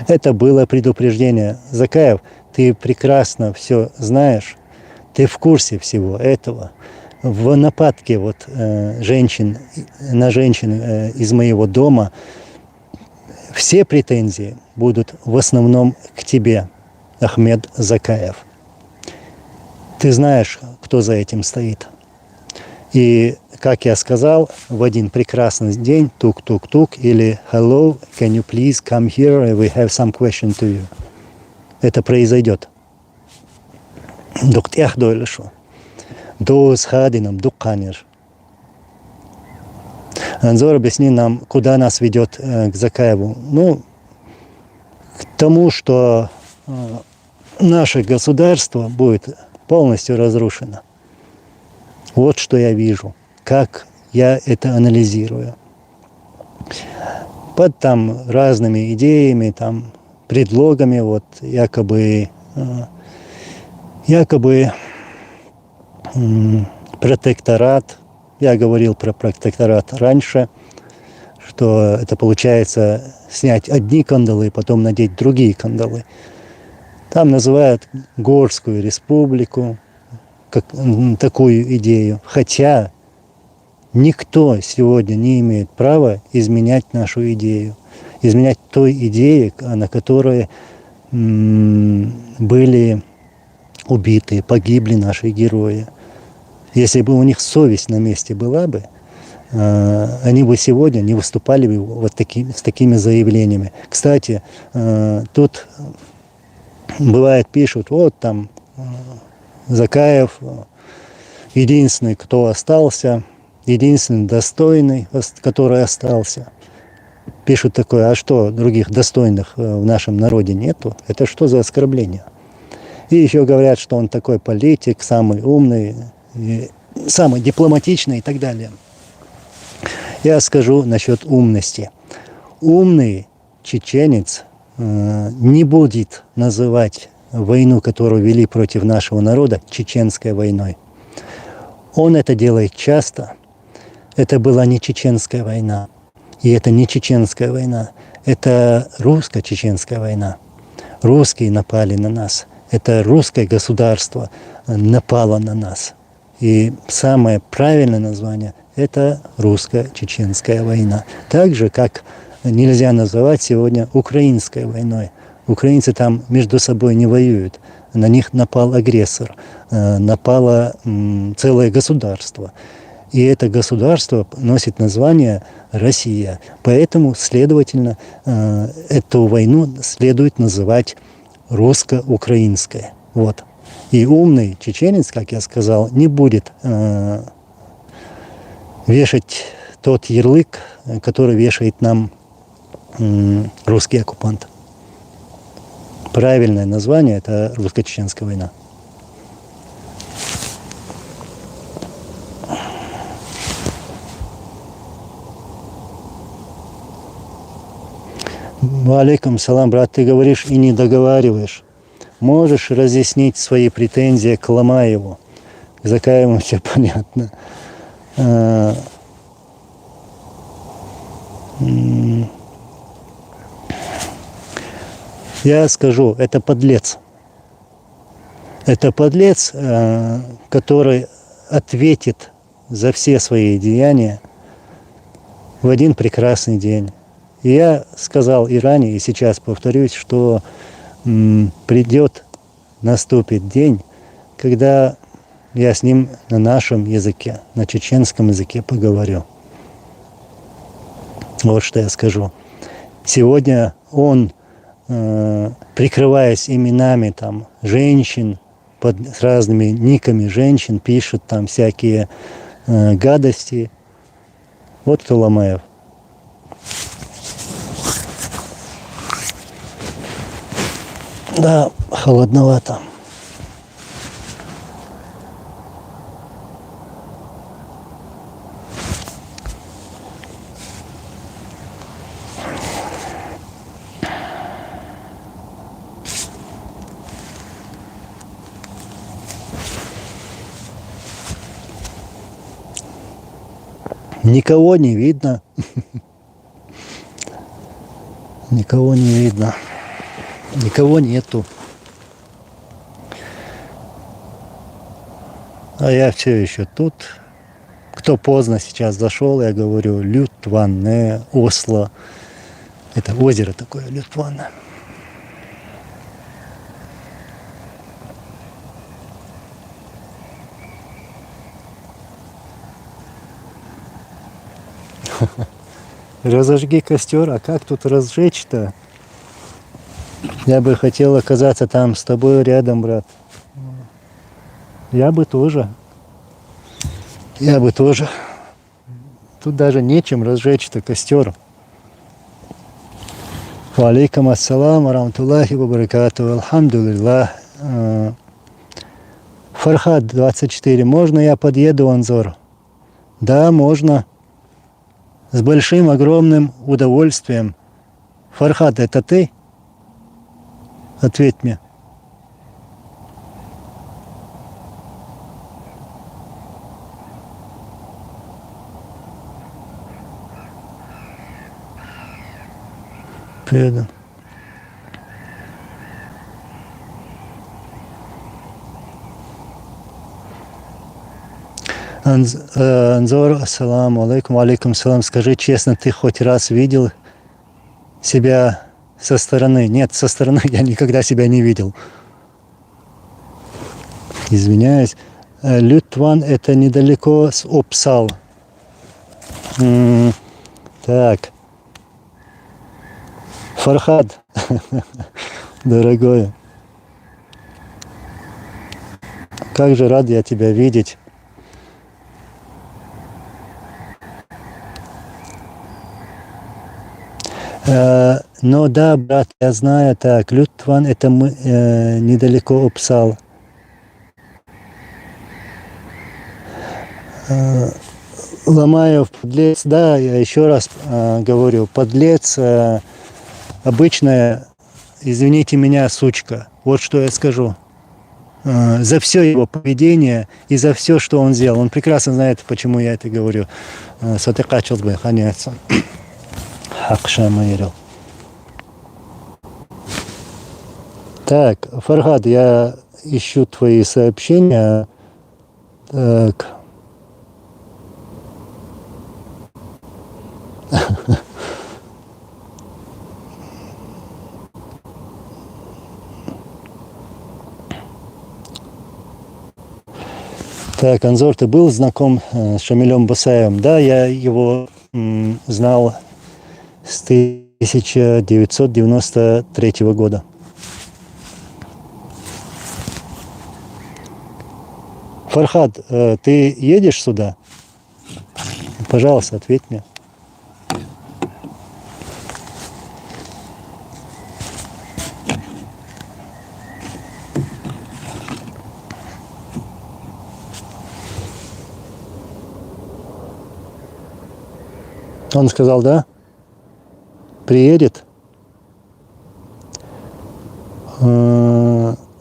Это было предупреждение. Закаев, ты прекрасно все знаешь, ты в курсе всего этого. В нападке вот, на женщин из моего дома все претензии будут в основном к тебе, Ахмед Закаев. Ты знаешь, кто за этим стоит. И, как я сказал, в один прекрасный день тук-тук-тук или hello, can you please come here, we have some question to you. Это произойдет. Дуктях дойлешу. До схадинам, дуканер. Анзор, объясни нам, куда нас ведет к Закаеву. Ну, к тому, что наше государство будет полностью разрушено. Вот что я вижу, как я это анализирую. Под там разными идеями, там, предлогами, вот якобы протекторат. Я говорил про протекторат раньше, что это получается снять одни кандалы, потом надеть другие кандалы. Там называют Горскую республику, как такую идею. Хотя никто сегодня не имеет права изменять нашу идею. Изменять той идее, на которой были убиты, погибли наши герои. Если бы у них совесть на месте была бы, они бы сегодня не выступали бы вот с такими заявлениями. Кстати, тут бывает пишут, вот там Закаев единственный, кто остался, единственный достойный, который остался. Пишут такое, а что, других достойных в нашем народе нету? Это что за оскорбление? И еще говорят, что он такой политик, самый умный, самый дипломатичный и так далее. Я скажу насчет умности. Умный чеченец не будет называть войну, которую вели против нашего народа, чеченской войной. Он это делает часто. Это была не чеченская война. И это не чеченская война. Это русско-чеченская война. Русские напали на нас. Это русское государство напало на нас. И самое правильное название – это русско-чеченская война. Так же, как нельзя называть сегодня украинской войной. Украинцы там между собой не воюют. На них напал агрессор, напало целое государство. И это государство носит название Россия. Поэтому, следовательно, эту войну следует называть русско-украинской. Вот. И умный чеченец, как я сказал, не будет вешать тот ярлык, который вешает нам русский оккупант. Правильное название – это русско-чеченская война. Алейкум салам, брат, ты говоришь и не договариваешь. Можешь разъяснить свои претензии к Ломаеву? К Закаеву все понятно. Я скажу, это подлец. Это подлец, который ответит за все свои деяния в один прекрасный день. И я сказал и ранее, и сейчас повторюсь, что наступит день, когда я с ним на нашем языке, на чеченском языке поговорю. Вот что я скажу. Сегодня он, прикрываясь именами там, женщин, под разными никами женщин, пишет там всякие гадости. Вот кто Ломаев. Да, холодновато. Никого не видно. Никого не видно. Никого нету. А я все еще тут. Кто поздно сейчас зашел, я говорю, Лютванне, Осло. Это озеро такое, Лютванне. Разожги костер, а как тут разжечь-то? Я бы хотел оказаться там с тобой рядом, брат. Я бы тоже. Я бы тоже. Тут даже нечем разжечь-то костер. Валейкум ассалам, рамтуллахи ва баракату, алхамдулиллах. Фархад 24. Можно я подъеду, Анзор? Да, можно. С большим, огромным удовольствием. Фархад, это ты? Ответь мне. Привет. Анзор, ассаламу алейкум, алейкум салам. Скажи честно, ты хоть раз видел себя со стороны? Нет, со стороны я никогда себя не видел. Извиняюсь. Лютван это недалеко с Опсал. Так. Фархад, дорогой, как же рад я тебя видеть. Но да, брат, я знаю, так, Лютван это мы, недалеко Опсал. Ломаев, подлец, да, я еще раз говорю, подлец, обычная, извините меня, сучка. Вот что я скажу. За все его поведение и за все, что он сделал. Он прекрасно знает, почему я это говорю. Сатыкачил бы, конец. Хакша Майрил. Так, Фархад, я ищу твои сообщения. Так. Так, Анзор, ты был знаком с Шамилем Бусаевым? Да, я его знал с 1993 года. Фархад, ты едешь сюда? Пожалуйста, ответь мне. Он сказал, да? Приедет?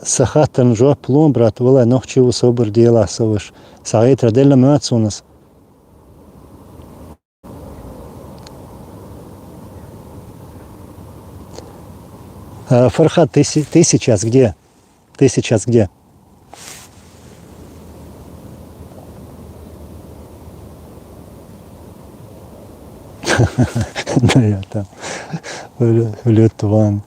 Сахатан жо плом, брат, вала нохчеву собор дела совыш. Саит раделла муацунас. Фархад, ты сейчас где? Ты сейчас где? Да, я там, в Лютван.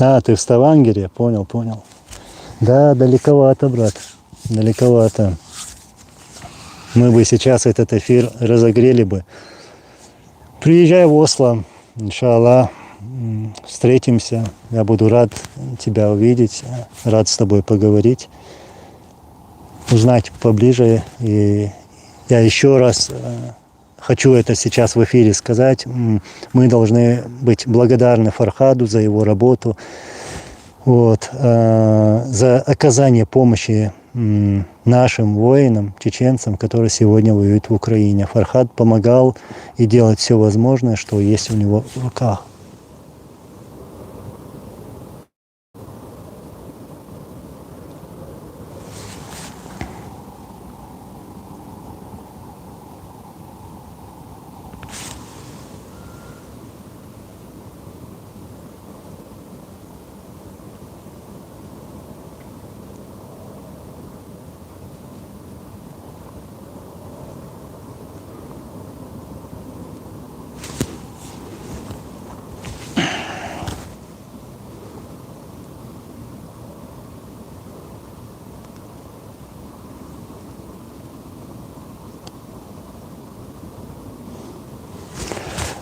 А, ты в Ставангере? Понял. Да, далековато, брат, далековато. Мы бы сейчас этот эфир разогрели бы. Приезжай в Осло, иншаллах, встретимся. Я буду рад тебя увидеть, рад с тобой поговорить, узнать поближе. И я еще раз хочу это сейчас в эфире сказать. Мы должны быть благодарны Фархаду за его работу, за оказание помощи нашим воинам, чеченцам, которые сегодня воюют в Украине. Фархад помогал и делает все возможное, что есть у него в руках.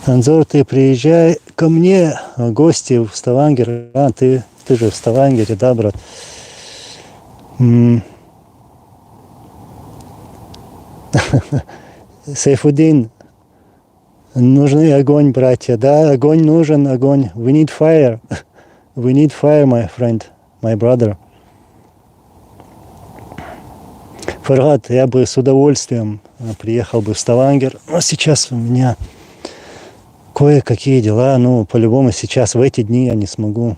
Анзор, ты приезжай ко мне в гости в Ставангер. Ты же в Ставангере, да, брат? Сайфуддин, нужны огонь, братья. Да, огонь нужен, огонь. We need fire. We need fire, my friend, my brother. Фаргат, я бы с удовольствием приехал бы в Ставангер, но сейчас у меня кое-какие дела, по-любому сейчас в эти дни я не смогу.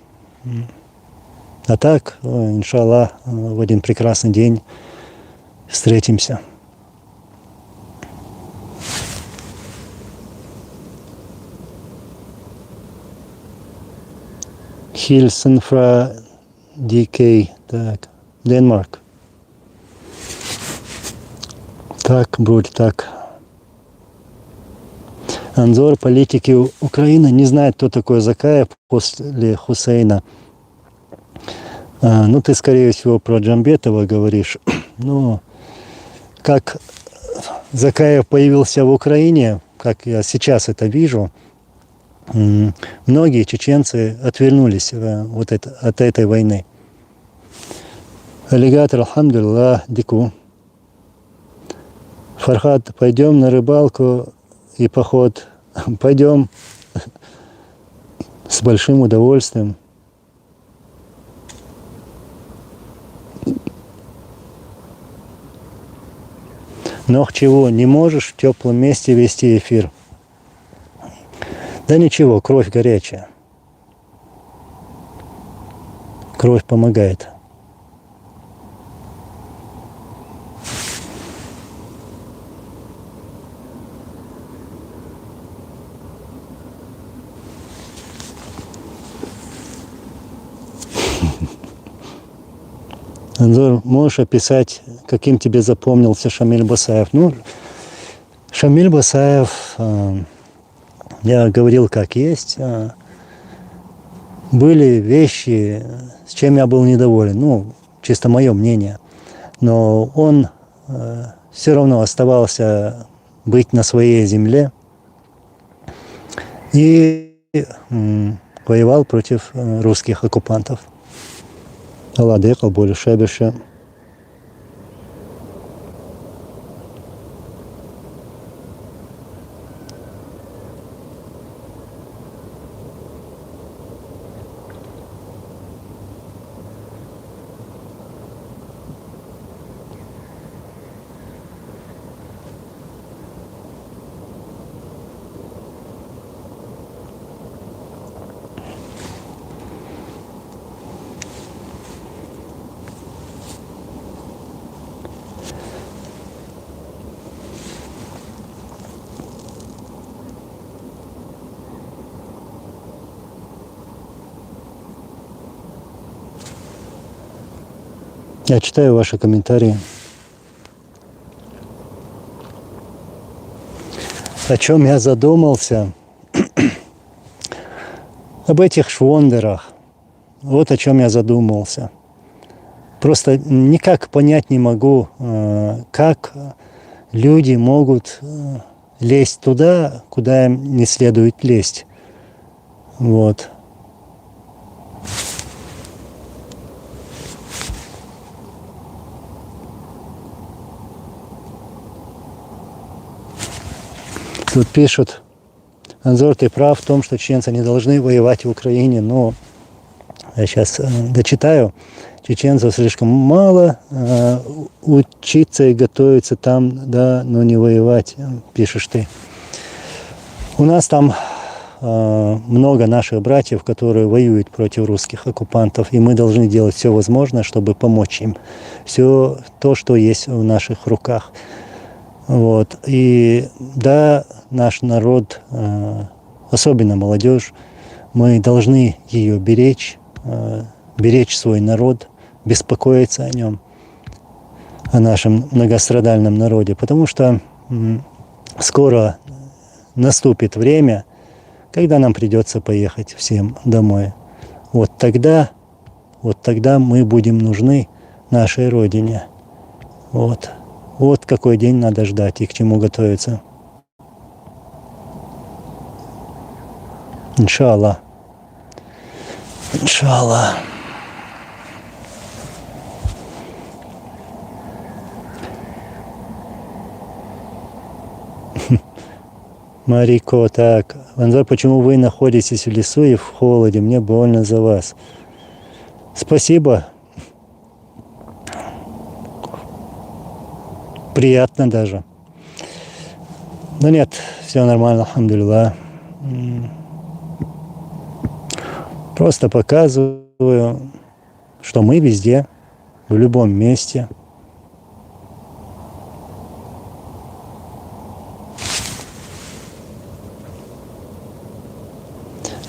А так, иншаллах, в один прекрасный день встретимся. Hilsen fra DK, так, Денмарк. Так, брат, так. Анзор, политики Украины не знают, кто такой Закаев после Хусейна. Ты, скорее всего, про Джамбетова говоришь. Как Закаев появился в Украине, как я сейчас это вижу, многие чеченцы отвернулись от этой войны. Аллигатор, алхамдулиллах, дику. Фархат, пойдем на рыбалку и поход. Пойдем с большим удовольствием. Но чего, не можешь в теплом месте вести эфир? Да ничего, кровь горячая. Кровь помогает. Анзор, можешь описать, каким тебе запомнился Шамиль Басаев? Шамиль Басаев, я говорил как есть, были вещи, с чем я был недоволен, чисто мое мнение. Но он все равно оставался быть на своей земле и воевал против русских оккупантов. Allah dekal bolje šebeše. Я читаю ваши комментарии. О чем я задумался? Об этих швондерах. Вот о чем я задумался. Просто никак понять не могу, как люди могут лезть туда, куда им не следует лезть. Вот. Тут пишут, Анзор, ты прав в том, что чеченцы не должны воевать в Украине, но я сейчас дочитаю. Чеченцев слишком мало, учиться и готовиться там, да, но не воевать, пишешь ты. У нас там много наших братьев, которые воюют против русских оккупантов, и мы должны делать все возможное, чтобы помочь им. Все то, что есть в наших руках. Вот. И да, наш народ, особенно молодежь, мы должны ее беречь, беречь свой народ, беспокоиться о нем, о нашем многострадальном народе, потому что скоро наступит время, когда нам придется поехать всем домой. Вот тогда мы будем нужны нашей Родине. Вот какой день надо ждать и к чему готовиться. Иншаллах. Иншаллах. Марико, так. Анзор, почему вы находитесь в лесу и в холоде? Мне больно за вас. Спасибо. Приятно даже. Но нет, все нормально, алхамдулилlah. Просто показываю, что мы везде, в любом месте.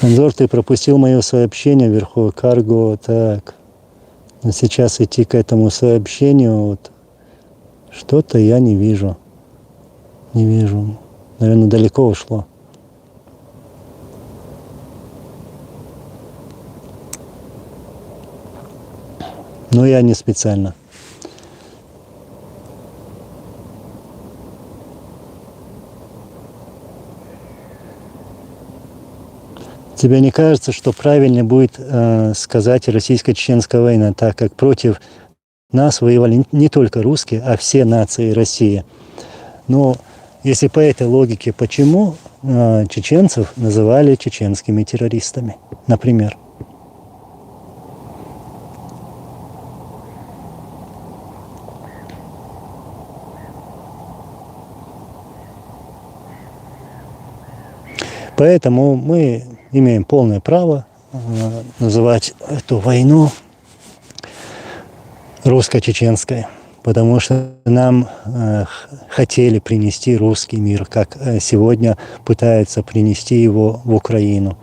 Анзор, ты пропустил мое сообщение вверху, карго, так. Но сейчас идти к этому сообщению, вот, что-то я не вижу. Не вижу. Наверное, далеко ушло. Но я не специально. Тебе не кажется, что правильнее будет сказать российско-чеченская война, так как против нас воевали не только русские, а все нации России? Но если по этой логике, почему чеченцев называли чеченскими террористами, например? Поэтому мы имеем полное право называть эту войну русско-чеченской, потому что нам хотели принести русский мир, как сегодня пытаются принести его в Украину.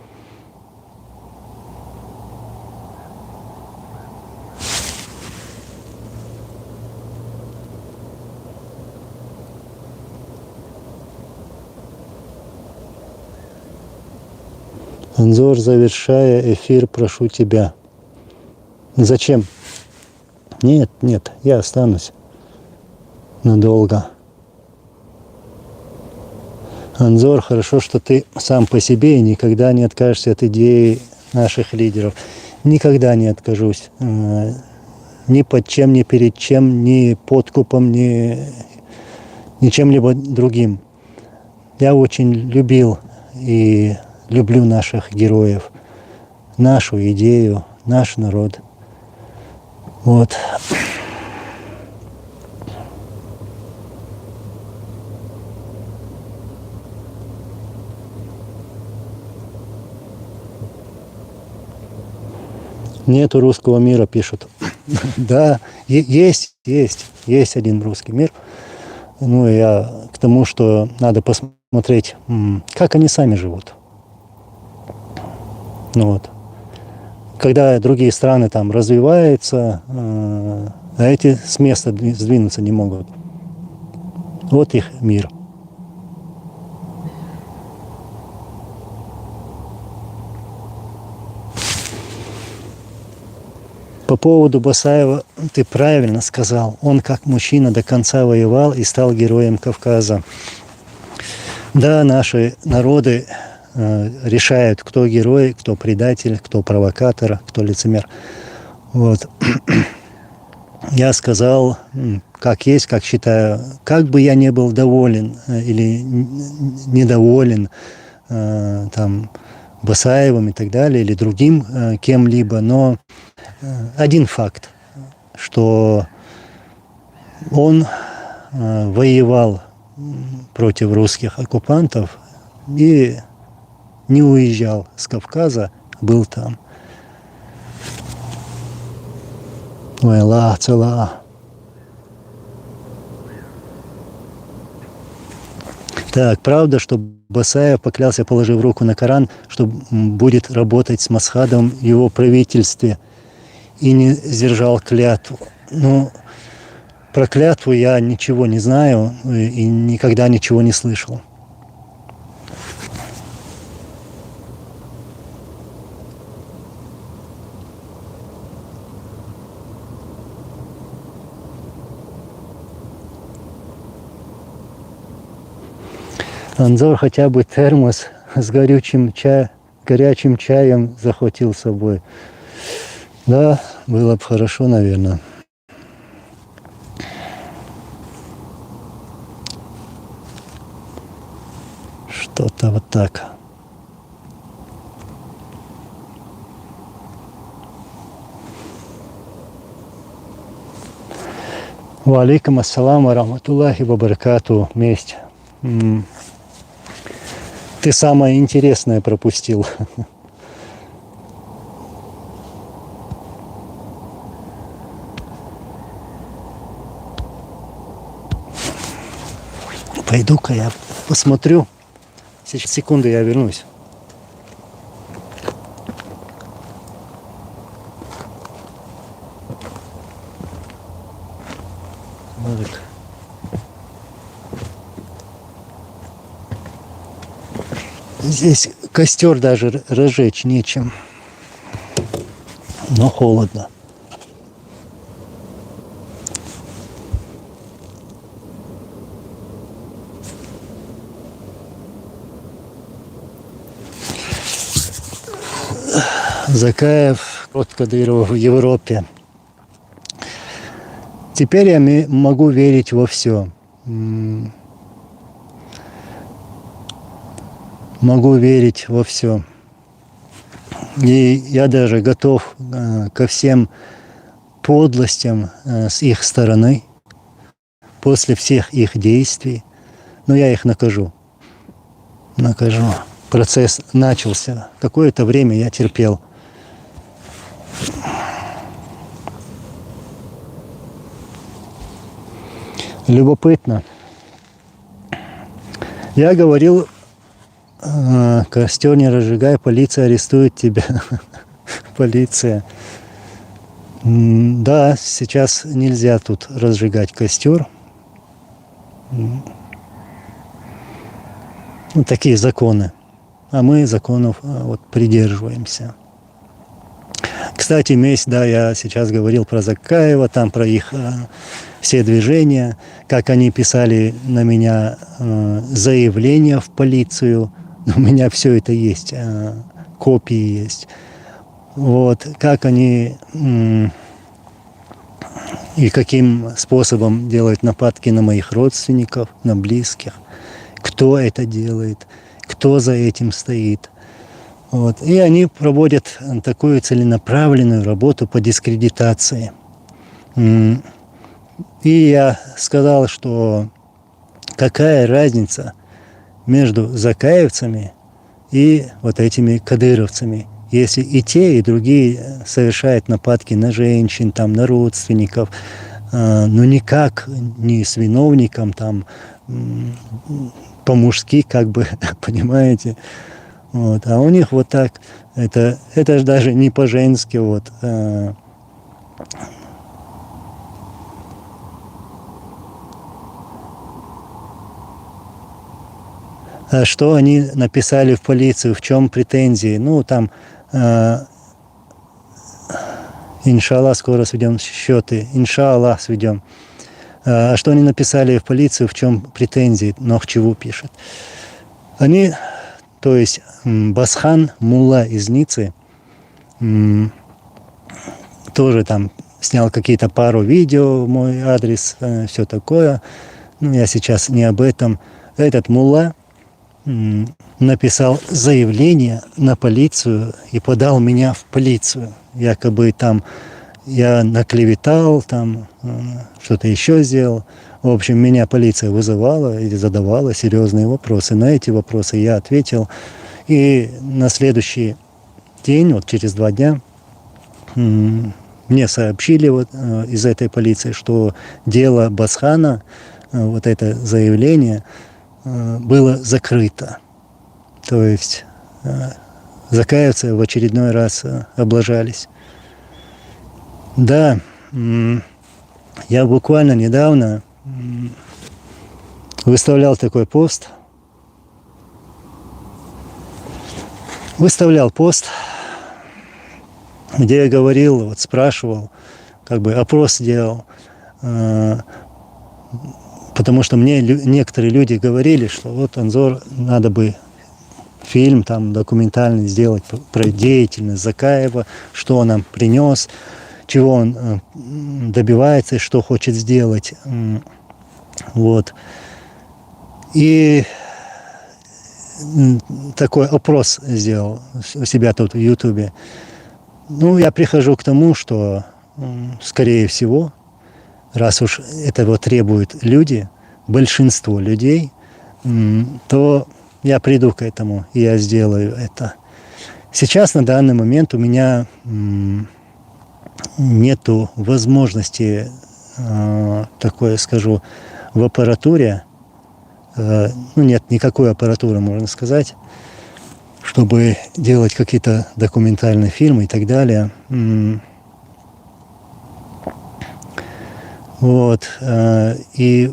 Анзор, завершая эфир, прошу тебя. Зачем? Нет, нет, я останусь надолго. Анзор, хорошо, что ты сам по себе и никогда не откажешься от идеи наших лидеров. Никогда не откажусь. Ни под чем, ни перед чем, ни подкупом, ни чем-либо другим. Я очень любил и люблю наших героев, нашу идею, наш народ. Вот. Нету русского мира, пишут. Да, есть один русский мир. Ну, я к тому, что надо посмотреть, как они сами живут. Ну вот. Когда другие страны там развиваются, а эти с места сдвинуться не могут. Вот их мир. По поводу Басаева ты правильно сказал. Он как мужчина до конца воевал и стал героем Кавказа. Да, наши народы решают, кто герой, кто предатель, кто провокатор, кто лицемер. Вот. Я сказал, как есть, как считаю, как бы я не был доволен или недоволен там, Басаевым и так далее, или другим кем-либо, но один факт, что он воевал против русских оккупантов и не уезжал с Кавказа, был там. Ой, Аллах, цела. Так, правда, что Басаев поклялся, положив руку на Коран, что будет работать с Масхадом в его правительстве и не сдержал клятву. Ну, про клятву я ничего не знаю и никогда ничего не слышал. Анзор, хотя бы термос с горючим горячим чаем захватил с собой. Да, было бы хорошо, наверное. Что-то вот так. Ва алейкум ассалам ва рахматуллахи ва баракату. Месть. Ты самое интересное пропустил. Пойду-ка я посмотрю. Сейчас, секунду, я вернусь. Вот. Здесь костер даже разжечь нечем, но холодно. Закаев, от Кадырова в Европе. Теперь я могу верить во все. Могу верить во все. И я даже готов ко всем подлостям с их стороны, после всех их действий. Но я их накажу. Накажу. Процесс начался. Какое-то время я терпел. Любопытно. Я говорил, костер не разжигай, полиция арестует тебя. Полиция. Да, сейчас нельзя тут разжигать костер. Ну, такие законы. А мы законов вот придерживаемся. Кстати, месть, да, я сейчас говорил про Закаева, там про их все движения, как они писали на меня заявления в полицию. У меня все это есть, копии есть. Вот, как они и каким способом делают нападки на моих родственников, на близких, кто это делает, кто за этим стоит. Вот. И они проводят такую целенаправленную работу по дискредитации. И я сказал, что какая разница между закаевцами и вот этими кадыровцами, если и те, и другие совершают нападки на женщин, там, на родственников, но никак не с виновником, там, по-мужски, как бы, понимаете. Вот. А у них вот так, это же даже не по-женски, вот. А что они написали в полицию, в чем претензии? Ну, там, иншаллах, скоро сведем счеты, иншаллах сведем. А что они написали в полицию, в чем претензии? Нохчеву пишет. Они, то есть Басхан Мулла из Ниццы, тоже там снял какие-то пару видео в мой адрес, все такое. Ну, я сейчас не об этом. Этот Мулла написал заявление на полицию и подал меня в полицию. Якобы там я наклеветал, там что-то еще сделал. В общем, меня полиция вызывала и задавала серьезные вопросы. На эти вопросы я ответил. И на следующий день, вот через 2 дня, мне сообщили вот из этой полиции, что дело Басхана, вот это заявление, было закрыто. То есть закаевцы в очередной раз облажались. Да, я буквально недавно выставлял такой пост. Выставлял пост, где я говорил, вот спрашивал, как бы опрос делал, потому что мне некоторые люди говорили, что вот Анзор надо бы фильм там документальный сделать про деятельность Закаева, что он нам принес, чего он добивается и что хочет сделать. Вот. И такой опрос сделал у себя тут в Ютубе. Ну, я прихожу к тому, что, скорее всего, раз уж этого требуют люди, большинство людей, то я приду к этому, и я сделаю это. Сейчас, на данный момент, у меня нету возможности, такое скажу, в аппаратуре, ну, нет никакой аппаратуры, можно сказать, чтобы делать какие-то документальные фильмы и так далее. Вот. И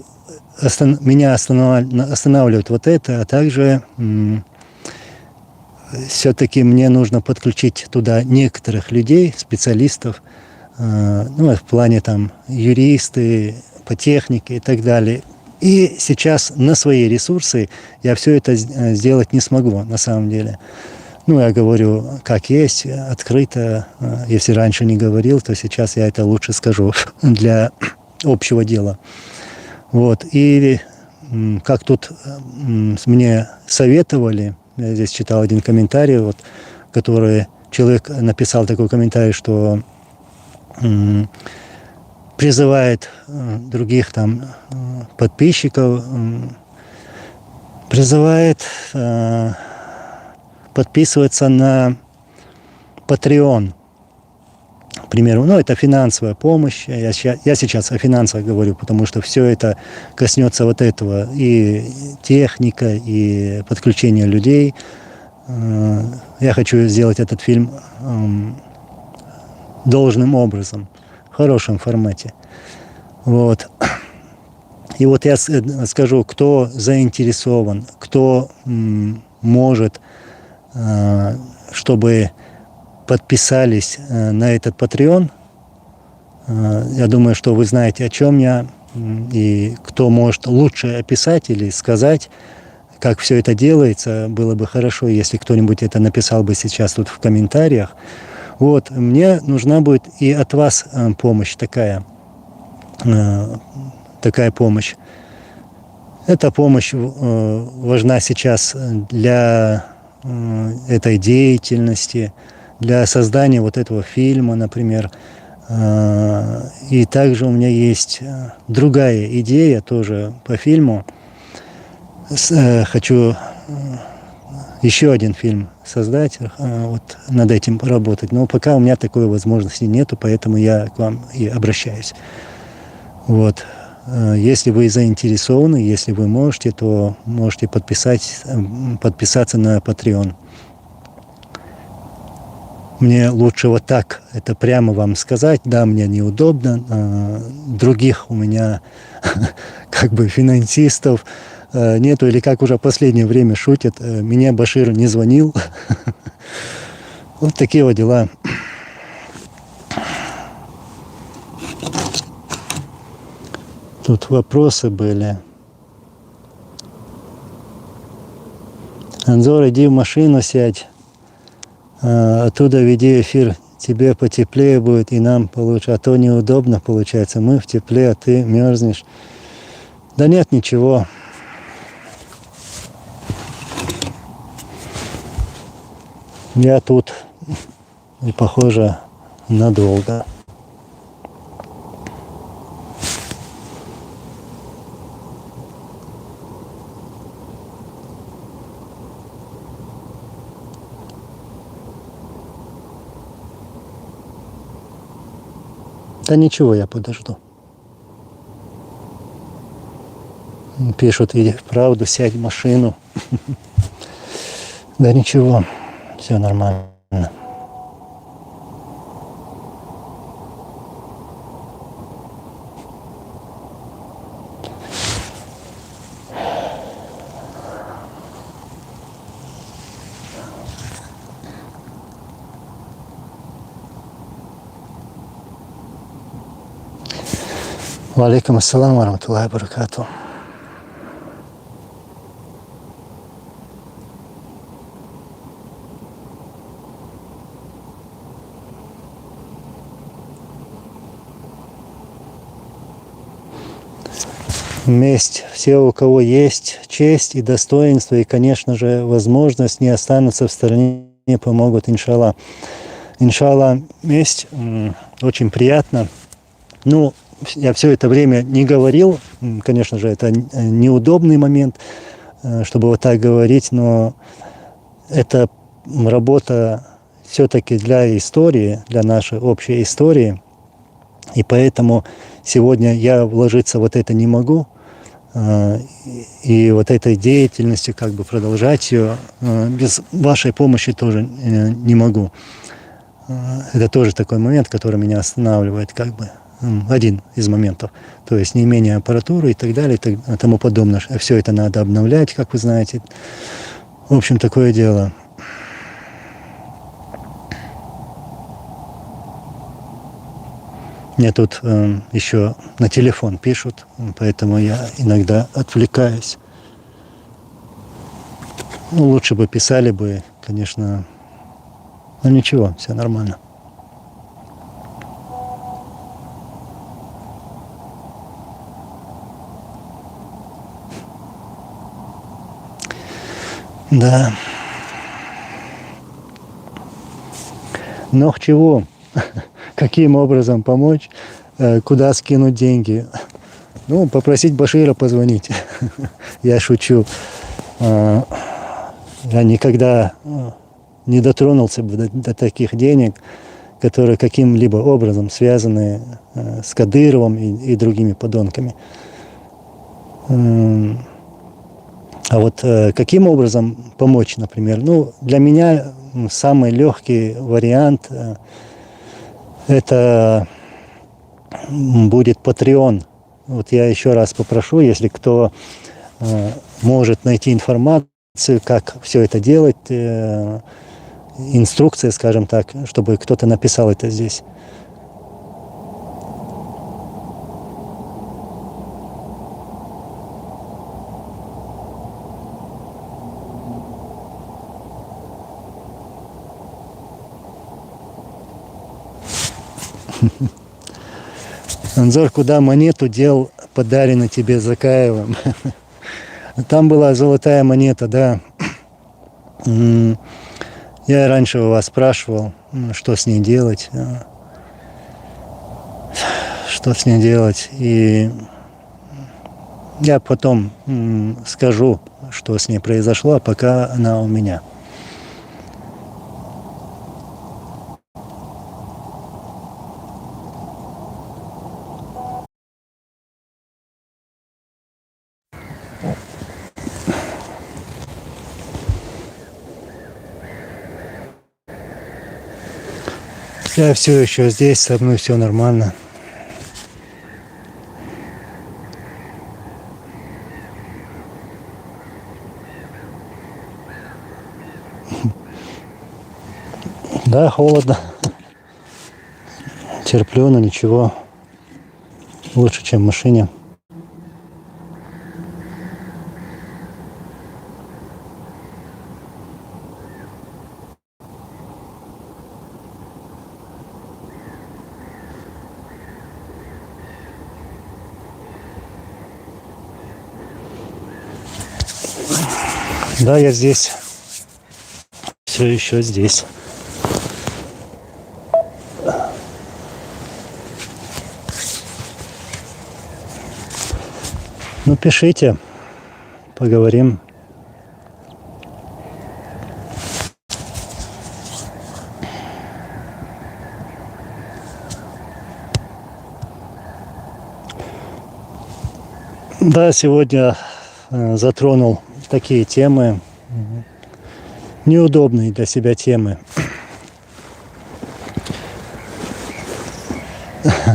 меня останавливает вот это, а также все-таки мне нужно подключить туда некоторых людей, специалистов, ну, в плане там юристы, по технике и так далее. И сейчас на свои ресурсы я все это сделать не смогу, на самом деле. Ну, я говорю, как есть, открыто. Если раньше не говорил, то сейчас я это лучше скажу для общего дела. Вот. И как тут мне советовали, я здесь читал один комментарий, вот, который человек написал такой комментарий, что призывает других там подписчиков, призывает подписываться на Patreon. К примеру, ну, это финансовая помощь. Я сейчас о финансах говорю, потому что все это коснется вот этого. И техника, и подключение людей. Я хочу сделать этот фильм должным образом, в хорошем формате. Вот. И вот я скажу, кто заинтересован, кто может, чтобы подписались на этот Patreon. Я думаю, что вы знаете, о чем я, и кто может лучше описать или сказать, как все это делается. Было бы хорошо, если кто-нибудь это написал бы сейчас тут в комментариях. Вот, мне нужна будет и от вас помощь такая помощь. Эта помощь важна сейчас для этой деятельности, для создания вот этого фильма, например. И также у меня есть другая идея тоже по фильму. Хочу еще один фильм создать, вот над этим поработать. Но пока у меня такой возможности нету, поэтому я к вам и обращаюсь. Вот. Если вы заинтересованы, если вы можете, то можете подписаться на Patreon. Мне лучше вот так это прямо вам сказать. Да, мне неудобно. Других у меня как бы финансистов нету. Или как уже в последнее время шутят, мне Башир не звонил. Вот такие вот дела. Тут вопросы были. Анзор, иди в машину сядь. Оттуда веди эфир, тебе потеплее будет и нам получше, а то неудобно получается, мы в тепле, а ты мерзнешь. Да нет, ничего. Я тут и, похоже, надолго. Да ничего, я подожду. Пишут, иди вправду, сядь в машину. Да ничего, все нормально. Ва алейкум ассалам ва рахматуллахи ва баракатуху. Месть. Все, у кого есть честь и достоинство, и, конечно же, возможность, не останутся в стороне, помогут, иншаллах. Иншаллах, месть очень приятно. Ну, я все это время не говорил, конечно же, это неудобный момент, чтобы вот так говорить, но это работа все-таки для истории, для нашей общей истории, и поэтому сегодня я вложиться вот это не могу, и вот этой деятельностью как бы продолжать ее без вашей помощи тоже не могу. Это тоже такой момент, который меня останавливает, как бы один из моментов. То есть неимение аппаратуры и так далее, и тому подобное. Все это надо обновлять, как вы знаете. В общем, такое дело. Мне тут еще на телефон пишут, поэтому я иногда отвлекаюсь. Ну, лучше бы писали бы, конечно. Но ничего, все нормально. Да. Но к чего? Каким образом помочь? Куда скинуть деньги? Ну, попросить Башира позвонить. Я шучу. Я никогда не дотронулся бы до таких денег, которые каким-либо образом связаны с Кадыровым и другими подонками. А вот каким образом помочь, например? Ну, для меня самый легкий вариант это будет Patreon. Вот я еще раз попрошу, если кто может найти информацию, как все это делать, инструкция, скажем так, чтобы кто-то написал это здесь. Анзор, куда монету дел, подаренный тебе Закаевым? Там была золотая монета, да. Я раньше у вас спрашивал, что с ней делать. Что с ней делать. И я потом скажу, что с ней произошло, а пока она у меня. Я все еще здесь, со мной все нормально. Да, холодно. Терплю, но ничего. Лучше, чем в машине. Да, я здесь. Все еще здесь. Ну, пишите, поговорим. Да, сегодня затронул такие темы, неудобные для себя темы.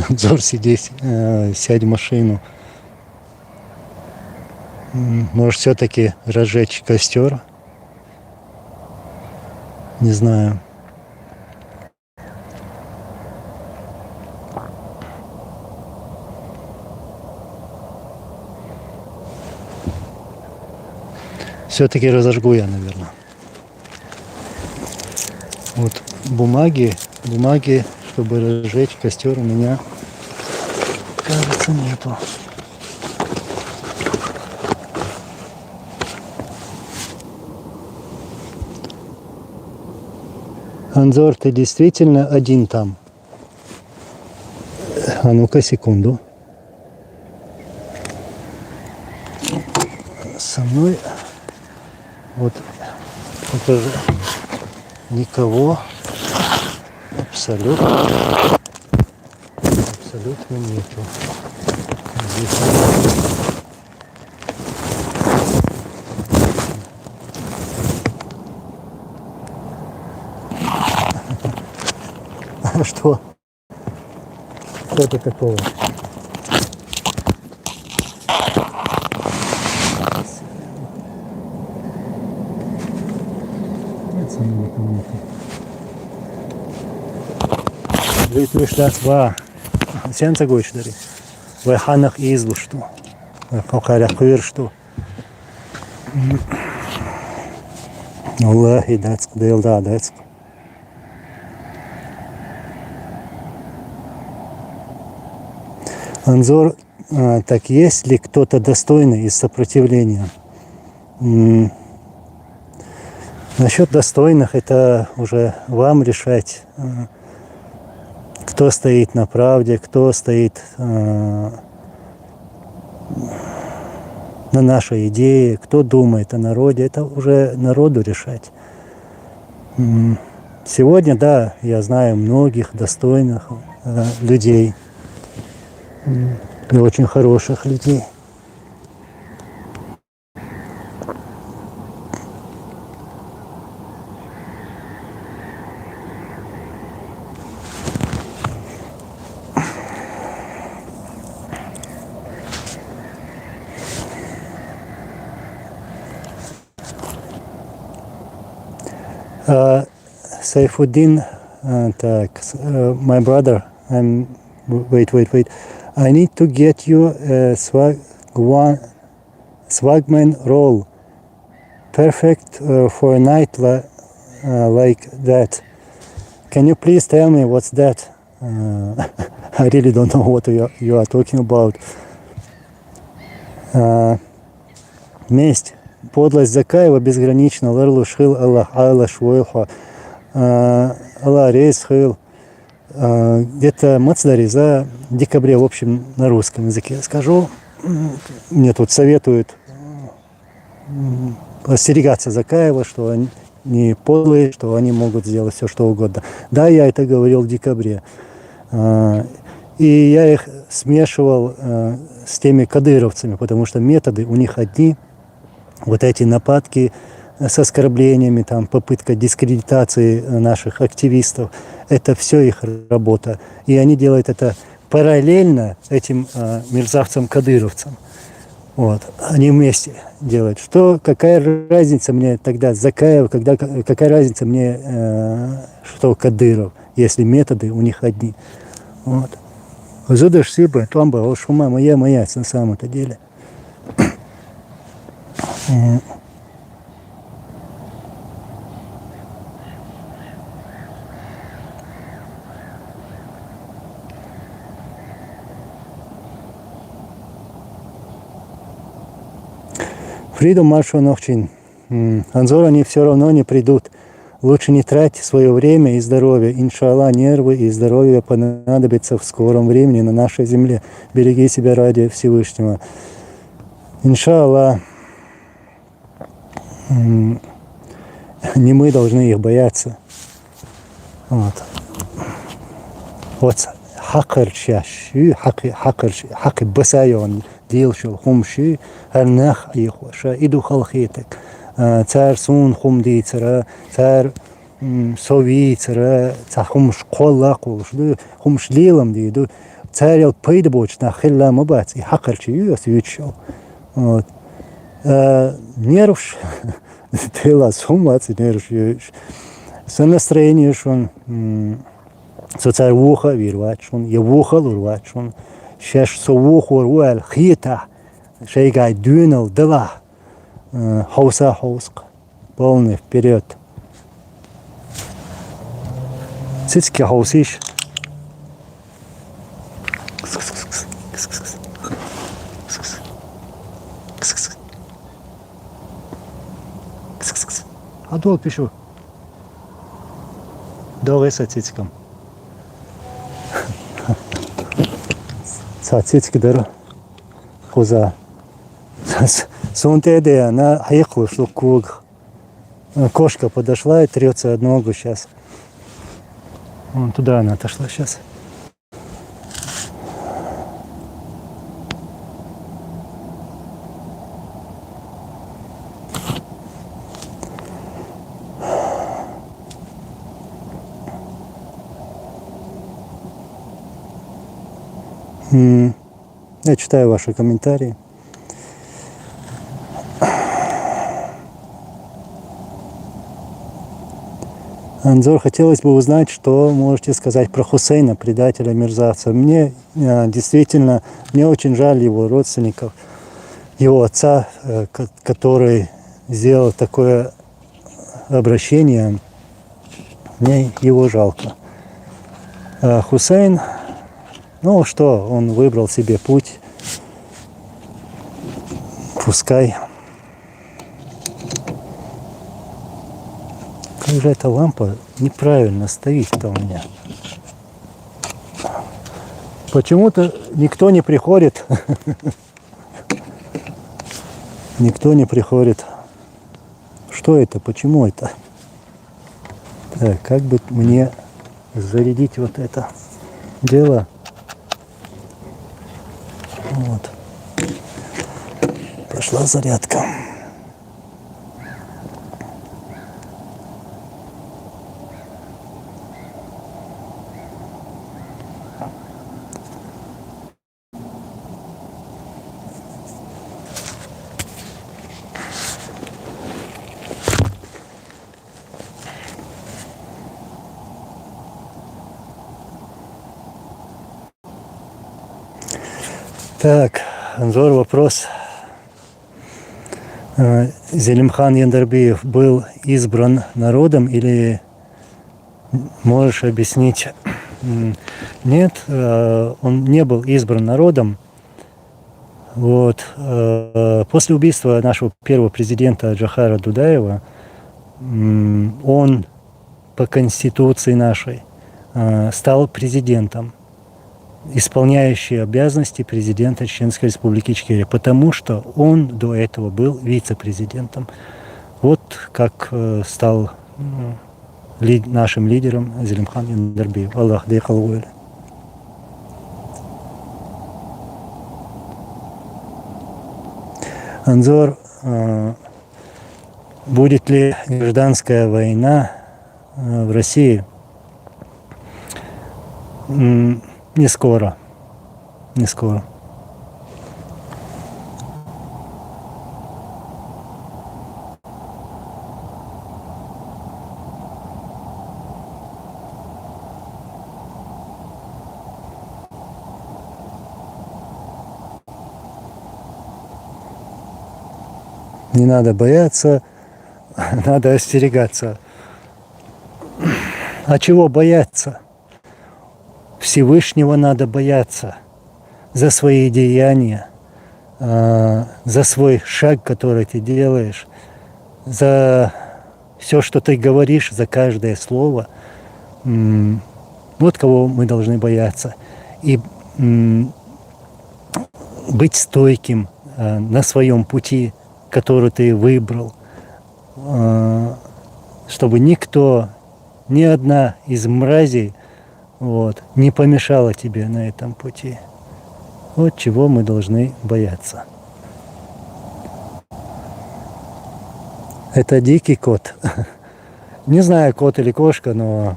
Зор, сиди, сядь в машину. Может, все-таки разжечь костер? Не знаю. Все-таки разожгу я, наверное. Вот бумаги, чтобы разжечь костер, у меня, кажется, нету. Анзор, ты действительно один там? А ну-ка, секунду. Со мной вот покажу. Никого абсолютно нету. Здесь а что? Что это такого? Нет, со мной никого нету. Лütfüş das var. Sen de göçleri. Ve hanak izluştu. Ve kakara kıyırştu. Vallahi датск, да, датск. Анзор, так есть ли кто-то достойный из сопротивления? Насчет достойных, это уже вам решать, кто стоит на правде, кто стоит на нашей идее, кто думает о народе, это уже народу решать. Сегодня, да, я знаю многих достойных людей и очень хороших людей. Сайфуддин, так, my brother, wait. I need to get you a swagman roll. Perfect for a night like that. Can you please tell me what's that? I really don't know what you are talking about. Месть. Подлость Закаева безгранична. Ларлу шхил Аллах Алла швойха. Аллах рейс хил. Где-то Мацдари за декабре, в общем, на русском языке скажу. Мне тут советуют остерегаться Закаева, что они не подлые, что они могут сделать все, что угодно. Да, я это говорил в декабре. И я их смешивал с теми кадыровцами, потому что методы у них одни. Вот эти нападки с оскорблениями, там, попытка дискредитации наших активистов, это все их работа. И они делают это параллельно этим мерзавцам-кадыровцам. Вот. Они вместе делают. Какая разница мне тогда Закаев, какая разница мне, что Кадыров, если методы у них одни. Вот. Задашь себе, томба, шума моя, на самом-то деле. Фриду маршу нохчин. Анзор, они все равно не придут. Лучше не трать свое время и здоровье. Иншаллах, нервы и здоровье понадобится в скором времени на нашей земле. Береги себя ради Всевышнего. Иншаллах, не мы должны их бояться. Вот. Хакр чаши, хакр басайон, дилшил хумши, харнах ихваша, иду халхитек. Цар сун хум дийцера, цар совийцера, цар хумш колла колш, хумш лилам дейду, цар ел пейд боч на хилла мабац, и хакр чию свючил. Вот. Нервш, тела сумац, нервш, со настроение шон, соцар вуха вирват шон, я вухал урват шон, шеш со вуха урвал хита, шейгай дюнал дела, хауса, полный вперед. Цицки хаусиш. А долг пишу. Давай с цицком. С цицки дару. Хуза. Сунтеде на хайхлу штукуг. Кошка подошла и трется об ногу сейчас. Вон туда она отошла сейчас. Я читаю ваши комментарии. Анзор, хотелось бы узнать, что можете сказать про Хусейна, предателя, мерзавца. Мне действительно, мне очень жаль его родственников, его отца, который сделал такое обращение. Мне его жалко. А Хусейн, ну что, он выбрал себе путь. Пускай. Как же эта лампа неправильно стоит-то у меня. Почему-то никто не приходит. Никто не приходит. Что это? Почему это? Так, как бы мне зарядить вот это дело? Вот. Пошла зарядка. Так, Анзор, вопрос. Зелимхан Яндарбиев был избран народом или можешь объяснить? Нет, он не был избран народом. Вот. После убийства нашего первого президента Джохара Дудаева он по конституции нашей стал президентом, исполняющий обязанности президента Чеченской Республики Ичкерия, потому что он до этого был вице-президентом. Вот как стал нашим лидером Зелимхан Яндарбиев. Аллах дейхал. Анзор, будет ли гражданская война в России? Не скоро. Не скоро. Не надо бояться, надо остерегаться. А чего бояться? Всевышнего надо бояться за свои деяния, за свой шаг, который ты делаешь, за все, что ты говоришь, за каждое слово. Вот кого мы должны бояться. И быть стойким на своем пути, который ты выбрал, чтобы никто, ни одна из мразей не помешала тебе на этом пути. Вот чего мы должны бояться. Это дикий кот. Не знаю, кот или кошка, но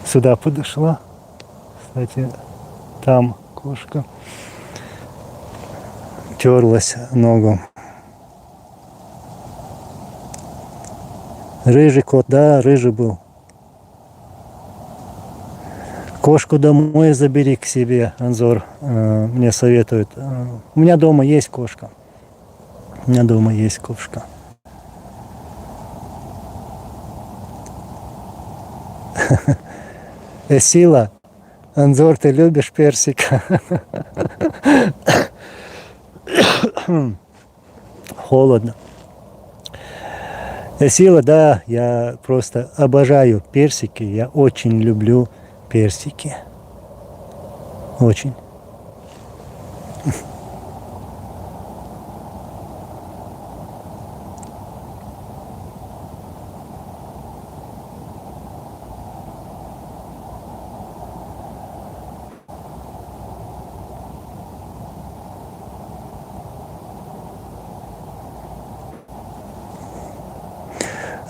сюда подошла. Кстати, там кошка. Терлась ногу. Рыжий кот, да, рыжий был. Кошку домой забери к себе, Анзор, мне советуют. У меня дома есть кошка. У меня дома есть кошка. Сила, Анзор, ты любишь персик? Холодно. Сила, да, я просто обожаю персики, я очень люблю персики, очень.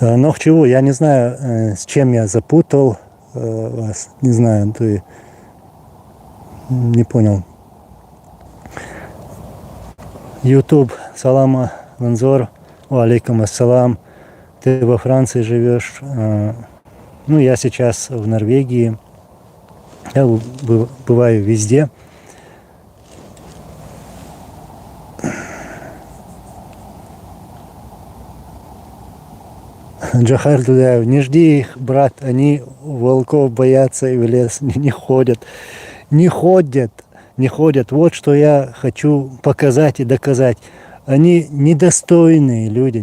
Но чего, я не знаю, с чем я запутал вас, не знаю, ты не понял. YouTube, салам Манзор, алейкум ассалам, ты во Франции живешь, ну я сейчас в Норвегии, я бываю везде. Джахар Дудаев, не жди их, брат, они волков боятся и в лес не ходят. Не ходят, не ходят. Вот что я хочу показать и доказать. Они недостойные люди,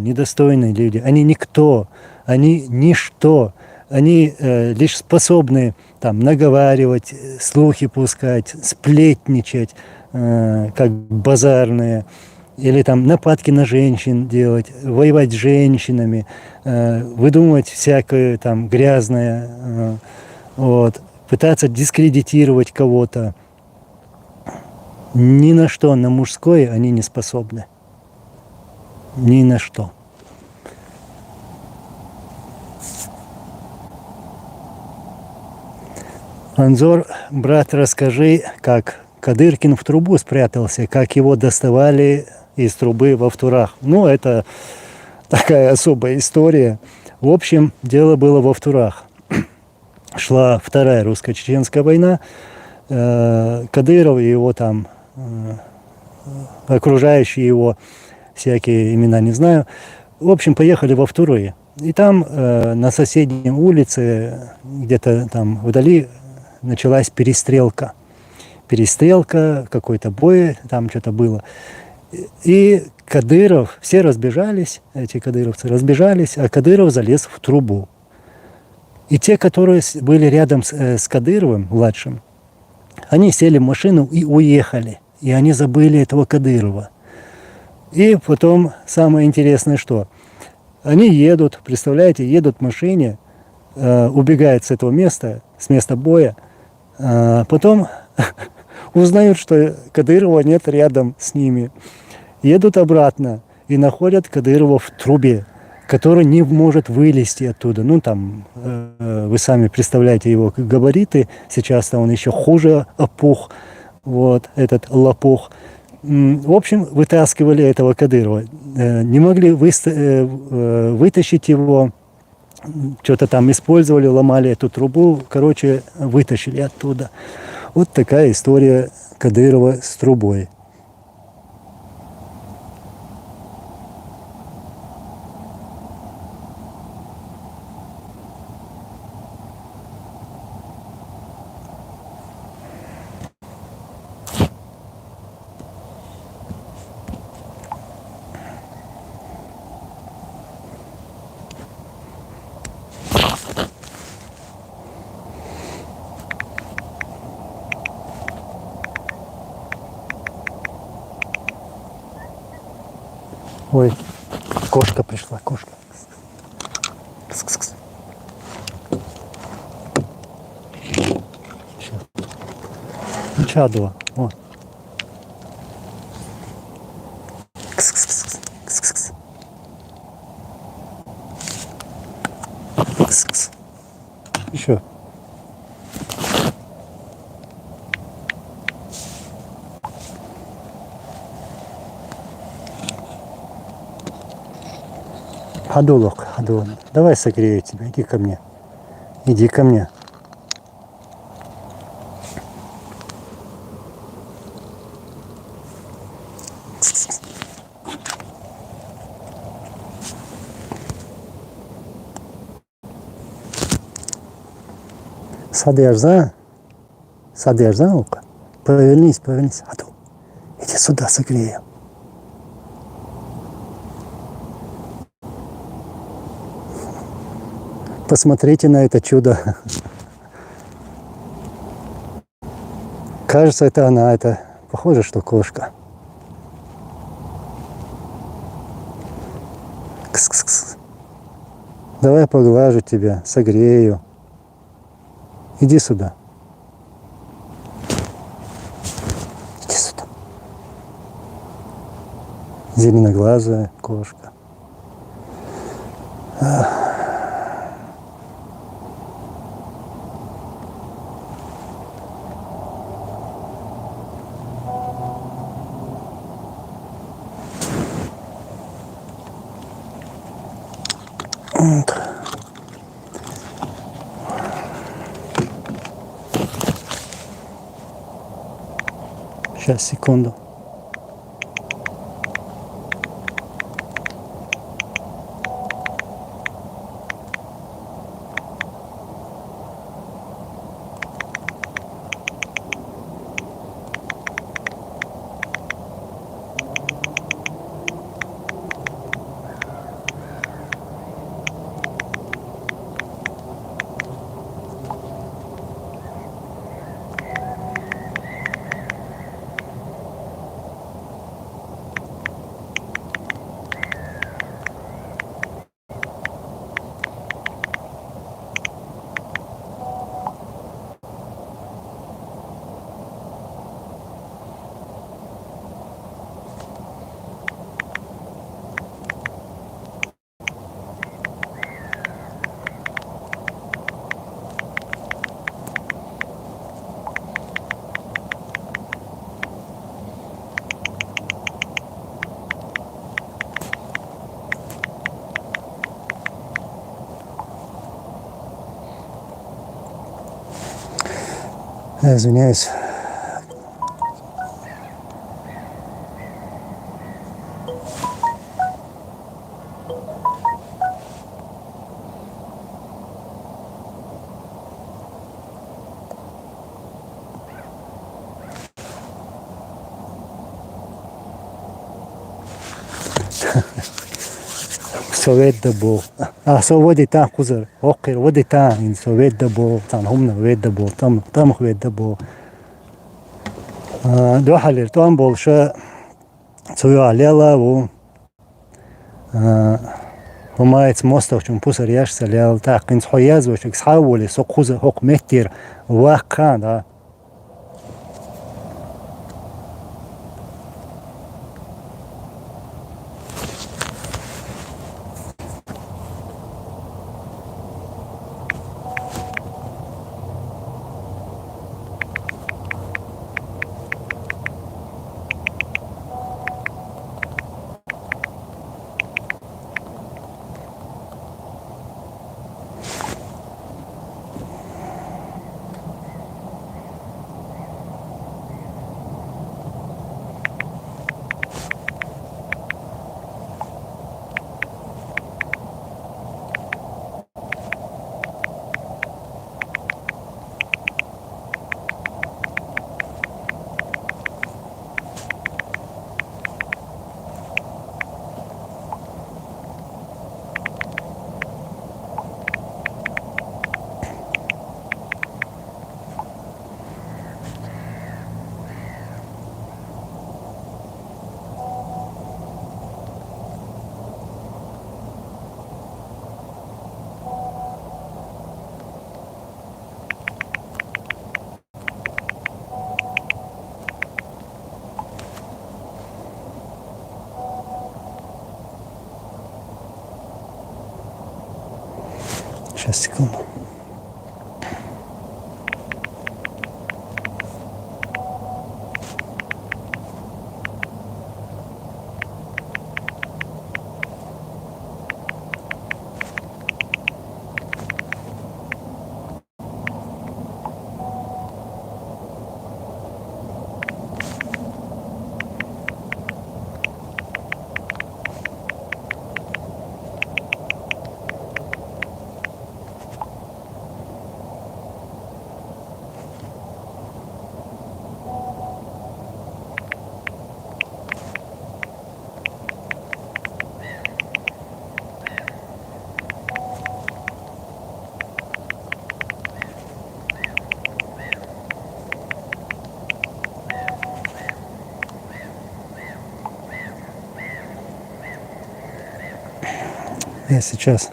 они никто, они ничто. Они лишь способны там наговаривать, слухи пускать, сплетничать, как базарные, или там нападки на женщин делать, воевать с женщинами, выдумывать всякое там грязное, вот, пытаться дискредитировать кого-то. Ни на что, на мужское они не способны. Ни на что. Анзор, брат, расскажи, как Кадыркин в трубу спрятался, как его доставали из трубы во Втурах. Ну, это такая особая история. В общем, дело было во Втурах. Шла Вторая русско-чеченская война. Кадыров и его там окружающие его, всякие имена не знаю. В общем, поехали во Втуры. И там на соседней улице, где-то там вдали, началась перестрелка. Перестрелка, какой-то бой, там что-то было. И Кадыров, все разбежались, эти кадыровцы разбежались, а Кадыров залез в трубу. И те, которые были рядом с Кадыровым, младшим, они сели в машину и уехали. И они забыли этого Кадырова. И потом самое интересное, что они едут, представляете, едут в машине, убегают с этого места, с места боя, потом узнают, что Кадырова нет рядом с ними. Едут обратно и находят Кадырова в трубе, который не может вылезти оттуда. Ну, там, вы сами представляете его габариты. Сейчас-то он еще хуже опух, вот, этот лопух. В общем, вытаскивали этого Кадырова. Не могли вытащить его, что-то там использовали, ломали эту трубу. Короче, вытащили оттуда. Вот такая история Кадырова с трубой. Ой, кошка пришла, кошка. Кс-кс-кс. Чадова. Вот. Кс-кс-кс. Кс-кс-кс. Кс-кс. Еще. Хадулок, Хадул. Давай согрею тебя, иди ко мне. Иди ко мне. Садержа, ну-ка. Повернись. Хадул. Иди сюда, согрею. Посмотрите на это чудо. Кажется, это она, это похоже, что кошка. Кс-кс-кс. Давай поглажу тебя, согрею. Иди сюда. Иди сюда. Зеленоглазая кошка. Сейчас, секунду. Я извиняюсь. Совет дабо. Соводи там кузар. Окей, води там. Совет дабо. Там хумна совет дабо. Там совет дабо. Дохалер там больше. Цуя лела во. ومايت مستوى شنبوس رياش سليل تاقين صحياز وشك سحاولي سقوز حق متر واقعا Сейчас, секунду. Я сейчас.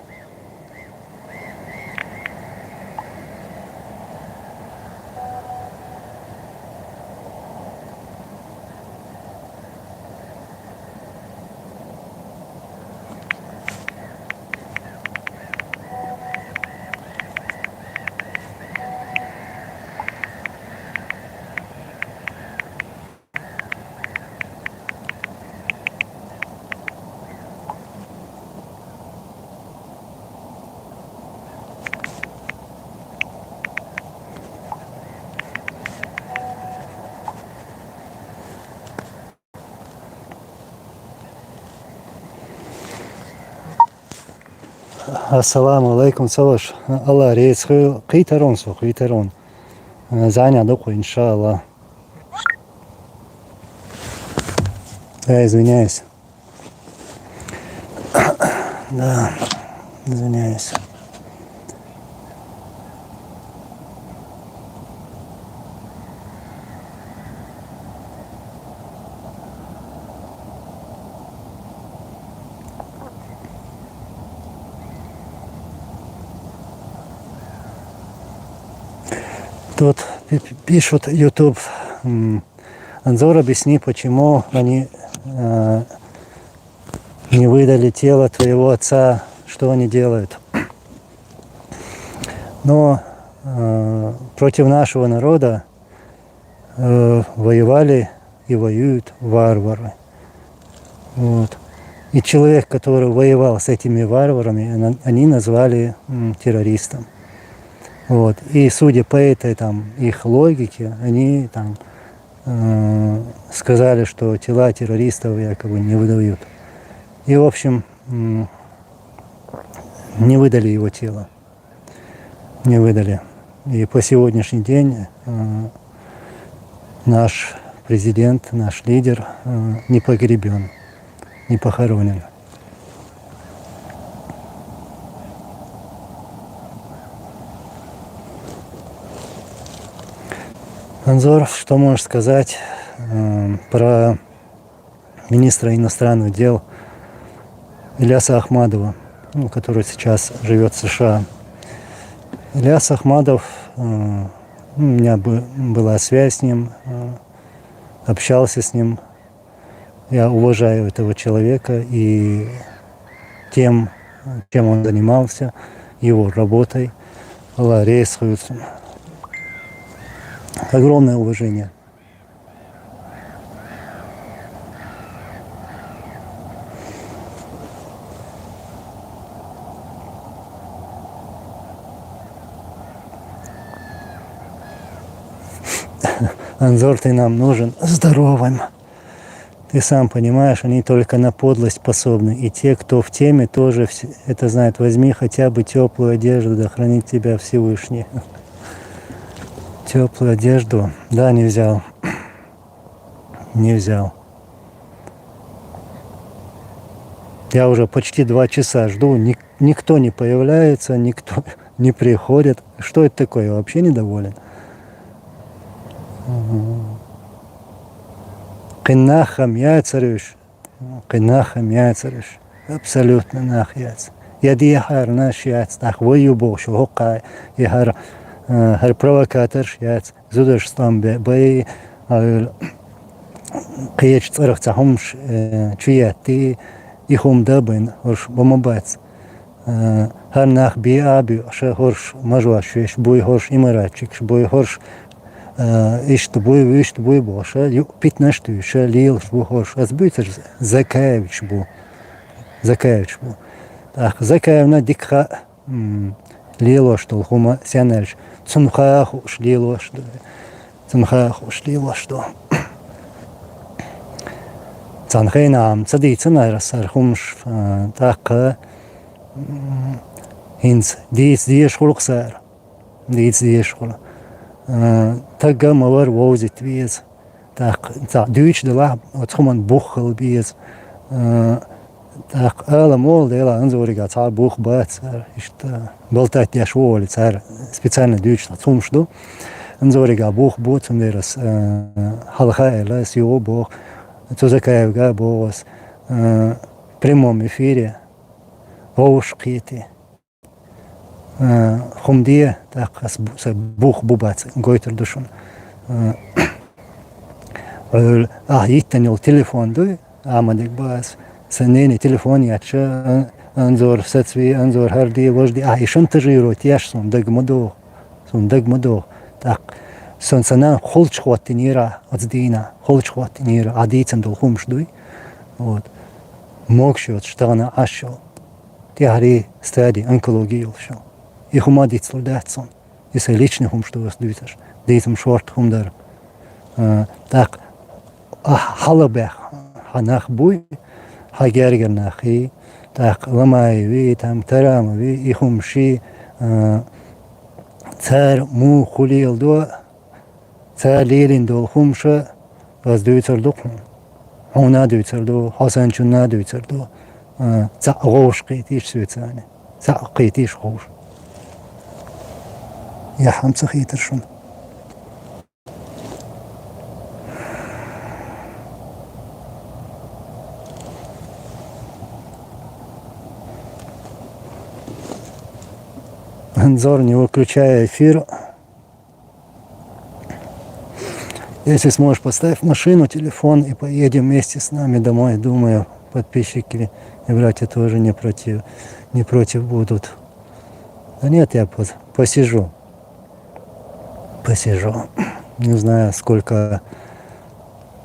Ассаламу алейкум, Саваш. Аллах рейс китарон сох, китарон. Заня доку, иншаллах. Я извиняюсь. Да, извиняюсь. Тут пишут YouTube, Анзор, объясни, почему они не выдали тело твоего отца, что они делают. Но против нашего народа воевали и воюют варвары. Вот. И человек, который воевал с этими варварами, они назвали террористом. Вот. И судя по этой там, их логике, они там сказали, что тела террористов якобы не выдают. И, в общем, не выдали его тело. Не выдали. И по сегодняшний день наш президент, наш лидер не погребен, не похоронен. Анзор, что можешь сказать про министра иностранных дел Ильяса Ахмадова, который сейчас живет в США? Ильяс Ахмадов, у меня была связь с ним, общался с ним. Я уважаю этого человека и тем, чем он занимался, его работой. Аллах рейсует. Огромное уважение. Анзор, ты нам нужен здоровым. Ты сам понимаешь, они только на подлость способны. И те, кто в теме, тоже это знают. Возьми хотя бы теплую одежду, да хранит тебя Всевышний. Теплую одежду, да, не взял. Не взял. Я уже почти 2 часа жду, никто не появляется, никто не приходит. Что это такое? Я вообще недоволен. Кыннахам яйцарыш. Кыннахам яйцарыш. Абсолютно нах яйц. Я дихар наш яйц. Так вою бог, что хокай. Я her провокатор яц. Зудаш там бей. Кеч царах цахумш чуяти. Ихум дабын. Орш бомабац. Her нах би аби. Ше хорш мажуашвеш. Буй хорш имаратчик. Буй хорш işte bu boşa 15 tüyüşe lil bu hoş az büyütür Zakayeviç bu Zakayevna dikha lilo что хума сянерш цунха хуш лило что цанхейнам цадицына сархумш так инс диеш хулуксар диеш хулуксар Тага мавар возит виз. Так, дүйч дела, отхуман бухал виз. Так, ала мол дела, анзорига цар бух бац, ишта болтать я шволи, цар специально дүйч на цумшду. Анзорига бух бут, умерас халха элас его бух, Цузакаевга бос в прямом эфире гоуш қиеті. Хумдия, так, бух бубац, гойтер душун. Иттен йол телефонду, амадек баас, санени телефон яча, анзор сацви, анзор харди, вожди, ишон тажирует, яшсон, дагмадох, так, сон санан холч хваттинира, отздина, холч хваттинира, адицен дол хумшдуй, вот, мокшот, штана ашо, тяри стади, онкологию шо. И хумадит солдатсон, и се личный хум, что вас дюйташ, дейтам шорт хумдар. Так, халабех, ханах буй, хагергернах, и так, ламаеви, там, тарамови, и хумши, царь му хулил до, царь лерин дол хумша, вас дюйтар до хум. Хуна дюйтар до, хасанчуна дюйтар до, ца гош қитиш свецане, ца қитиш гош. Я хамца хитершун. Анзор, не выключая эфир. Если сможешь, поставь машину, телефон и поедем вместе с нами домой. Думаю, подписчики и братья тоже не против будут. Да нет, я посижу. Не знаю, сколько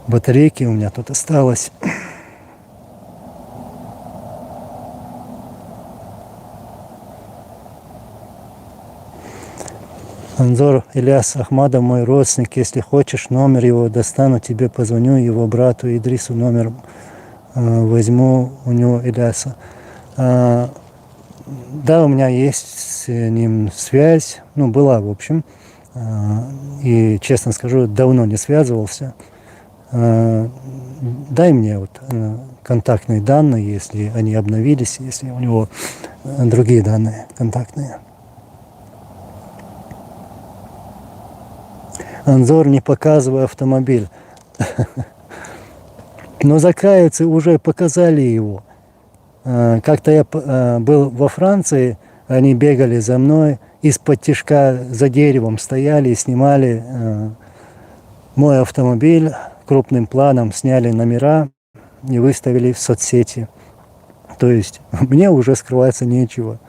батарейки у меня тут осталось. Анзор Ильяс Ахмадов, мой родственник. Если хочешь, номер его достану, тебе позвоню, его брату Идрису номер возьму у него, Ильяса. Да, у меня есть с ним связь, была, в общем. И, честно скажу, давно не связывался. Дай мне вот контактные данные, если они обновились, если у него другие данные контактные. Анзор, не показывай автомобиль. Но закаевцы уже показали его. Как-то я был во Франции, они бегали за мной, из-под тишка за деревом стояли и снимали мой автомобиль, крупным планом сняли номера и выставили в соцсети. То есть мне уже скрываться нечего.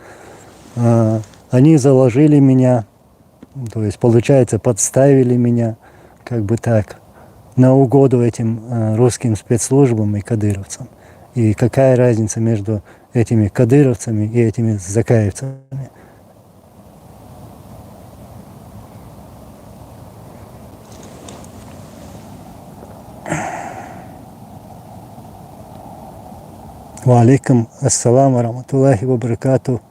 Они заложили меня, то есть, получается, подставили меня, как бы так, на угоду этим русским спецслужбам и кадыровцам. И какая разница между этими кадыровцами и этими закаевцами? Ва алейкум ассаламу рахматуллахи ва баракату.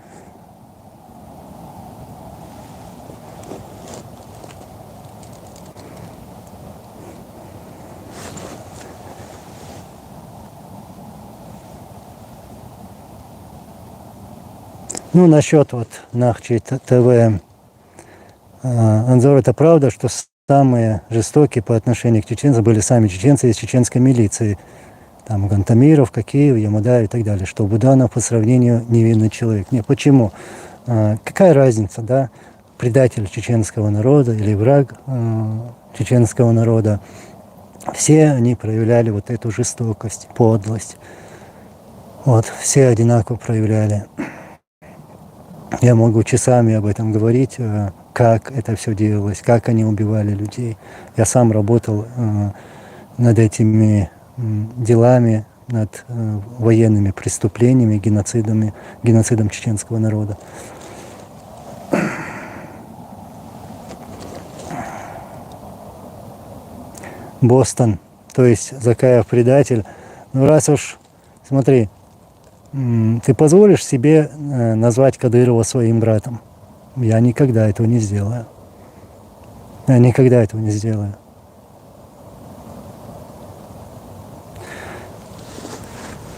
Насчет вот Нахчи ТВ. Анзор, это правда, что самые жестокие по отношению к чеченцам были сами чеченцы из чеченской милиции. Там Гантамиров, Кокеев, Ямадаев и так далее. Что Буданов по сравнению невинный человек. Нет, почему? Какая разница, да? Предатель чеченского народа или враг чеченского народа. Все они проявляли вот эту жестокость, подлость. Вот, все одинаково проявляли. Я могу часами об этом говорить, как это все делалось, как они убивали людей. Я сам работал над этими делами, над военными преступлениями, геноцидом чеченского народа. Бостон, то есть Закаев предатель. Раз уж, смотри, ты позволишь себе назвать Кадырова своим братом? Я никогда этого не сделаю. Я никогда этого не сделаю.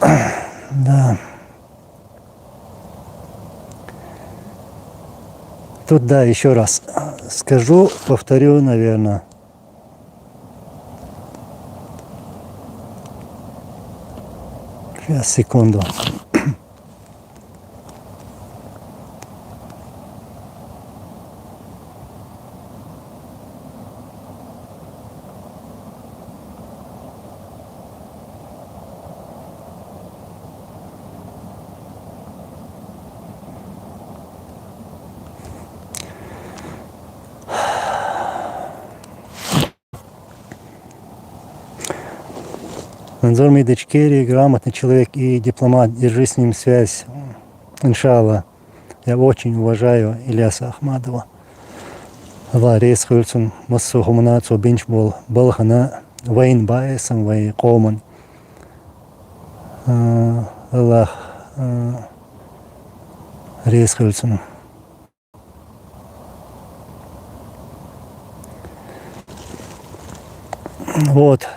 Да. Тут, да, еще раз скажу, повторю, наверное. Сейчас, секунду. Манзур Мидачкери, грамотный человек и дипломат, держи с ним связь. Иншаллах. Я очень уважаю Ильяса Ахмадова. Аллах рейс хульцун, массу хуманацу бинчбол, балхана, вайн байсам, вай коман. Аллах рейс хульцун. Вот,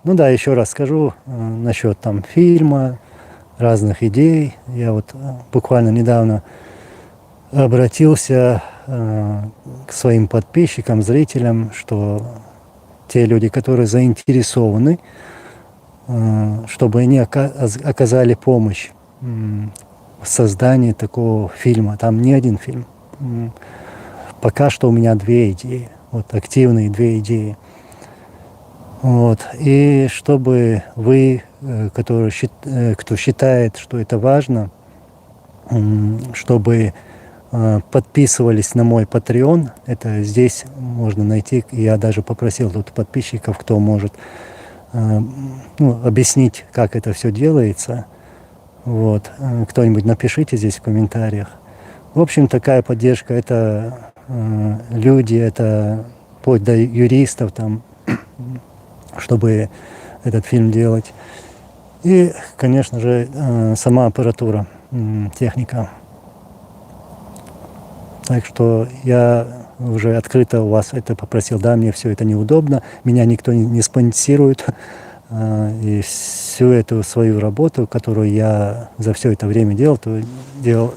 ну да, еще раз скажу насчет там фильма, разных идей. Я вот буквально недавно обратился к своим подписчикам, зрителям, что те люди, которые заинтересованы, чтобы они оказали помощь в создании такого фильма. Там не один фильм. Пока что у меня 2 идеи, вот активные 2 идеи. Вот. И чтобы вы, кто считает, что это важно, чтобы подписывались на мой Patreon. Это здесь можно найти. Я даже попросил тут подписчиков, кто может объяснить, как это все делается. Вот. Кто-нибудь напишите здесь в комментариях. В общем, такая поддержка. Это люди, это вплоть до юристов, там, чтобы этот фильм делать. И, конечно же, сама аппаратура, техника. Так что я уже открыто у вас это попросил. Да, мне все это неудобно, меня никто не спонсирует. И всю эту свою работу, которую я за все это время делал, то делал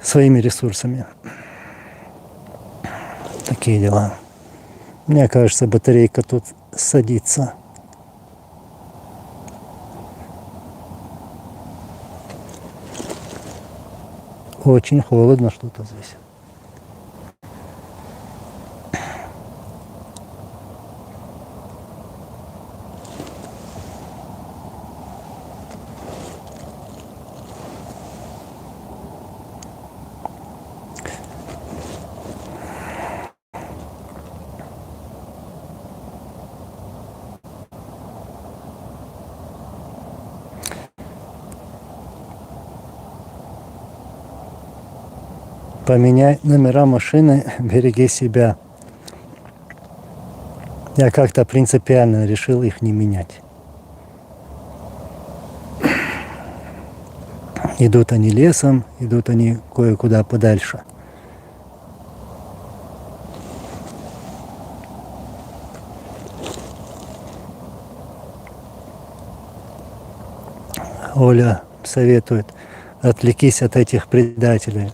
своими ресурсами. Такие дела. Мне кажется, батарейка тут садится. Очень холодно что-то здесь. Поменяй номера машины, береги себя. Я как-то принципиально решил их не менять. Идут они лесом, идут они кое-куда подальше. Оля советует, отвлекись от этих предателей.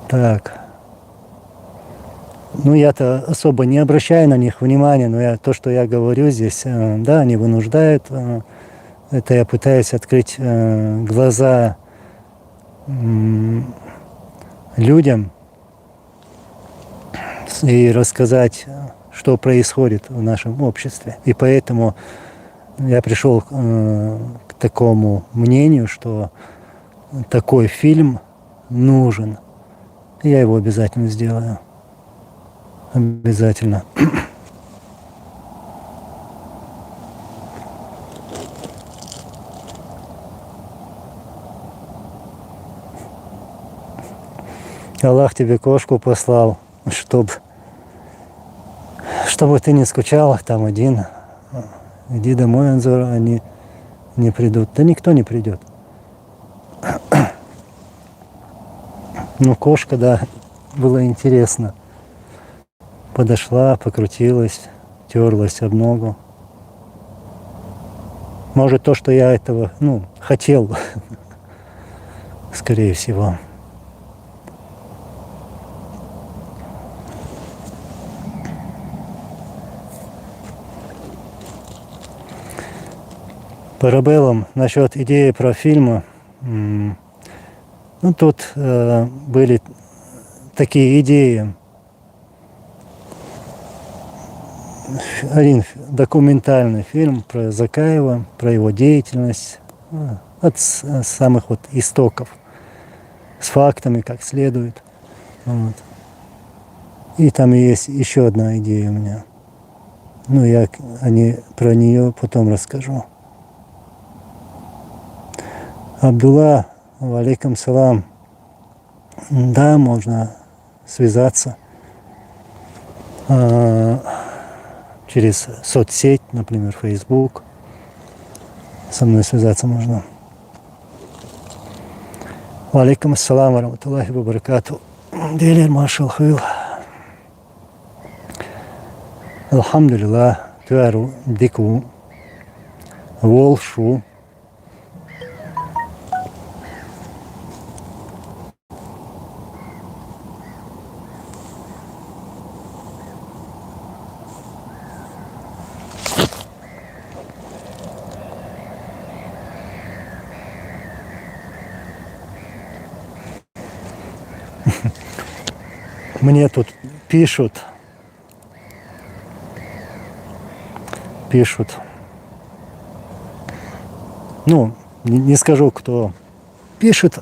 Так. Ну, я-то особо не обращаю на них внимания, но то, что я говорю здесь, да, они вынуждают. Это я пытаюсь открыть глаза людям и рассказать, что происходит в нашем обществе. И поэтому я пришел к такому мнению, что такой фильм нужен. Я его обязательно сделаю. Обязательно. Аллах тебе кошку послал, чтобы ты не скучал там один. Иди домой, Анзор, они не придут. Да никто не придет. Ну, кошка, да, было интересно. Подошла, покрутилась, терлась об ногу. Может, то, что я этого, хотел, скорее всего. Парабеллум, насчет идеи про фильмы. Тут были такие идеи. Один документальный фильм про Закаева, про его деятельность от самых истоков, с фактами, как следует. Вот. И там есть еще одна идея у меня. Ну, я про нее потом расскажу. Абдулла, алейкум салам. Да, можно связаться через соцсеть, например, Facebook. Со мной связаться можно. Алейкум ассалам, ва баракату. Делер машал хил. Алхамдулилlah, туару дику волшу. Мне тут пишут, ну, не скажу, кто пишет,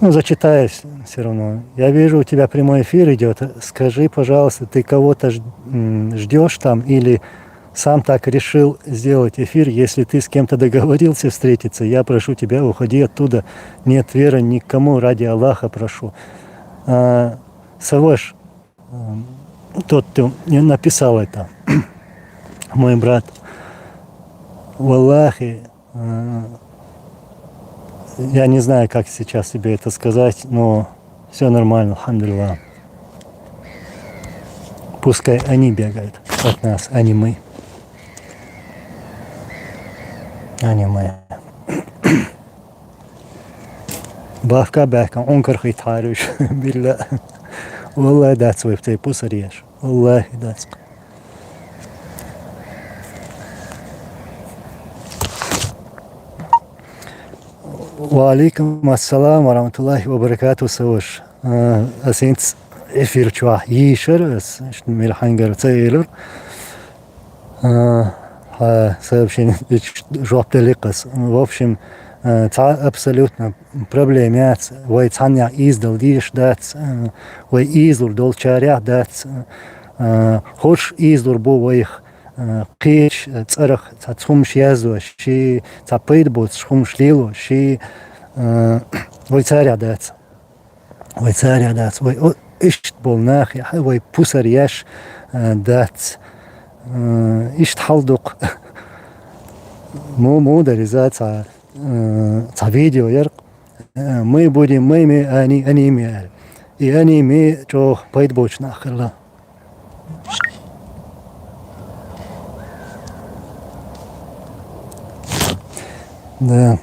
ну, зачитаюсь все равно. Я вижу, у тебя прямой эфир идет. Скажи, пожалуйста, ты кого-то ждешь там или сам так решил сделать эфир? Если ты с кем-то договорился встретиться, я прошу тебя, уходи оттуда. Нет веры никому, ради Аллаха прошу. Савош, тот, кто мне написал это, мой брат, валлахи, я не знаю, как сейчас тебе это сказать, но все нормально, алхамдулиллах. Пускай они бегают от нас, а не мы. А не мы. Бавка бэка, он кархай тарюш, билля. Валлахи дать свой в тебе пусарьеш. Валлахи дать. Валейкум ассалам ва рахматуллахи ва баракату савош. Асинц эфир чуа ишер, милхангар цейлер. Сообщение жоптеликас. В общем, абсолютно проблемят. Вой цаня издал диш дать, вой изур долчаря дать. Хош изур бу воих قيش تصرخ تتخمش يزو شي تبيد بود شخمش ليلو شي ويتارع دات وي اشت بولناخ وي بوسر ياش دات اشت حلدق مو دريزات تا видео يرق мы будем мы они мы и они мы чё пойд боч нахрла. Да.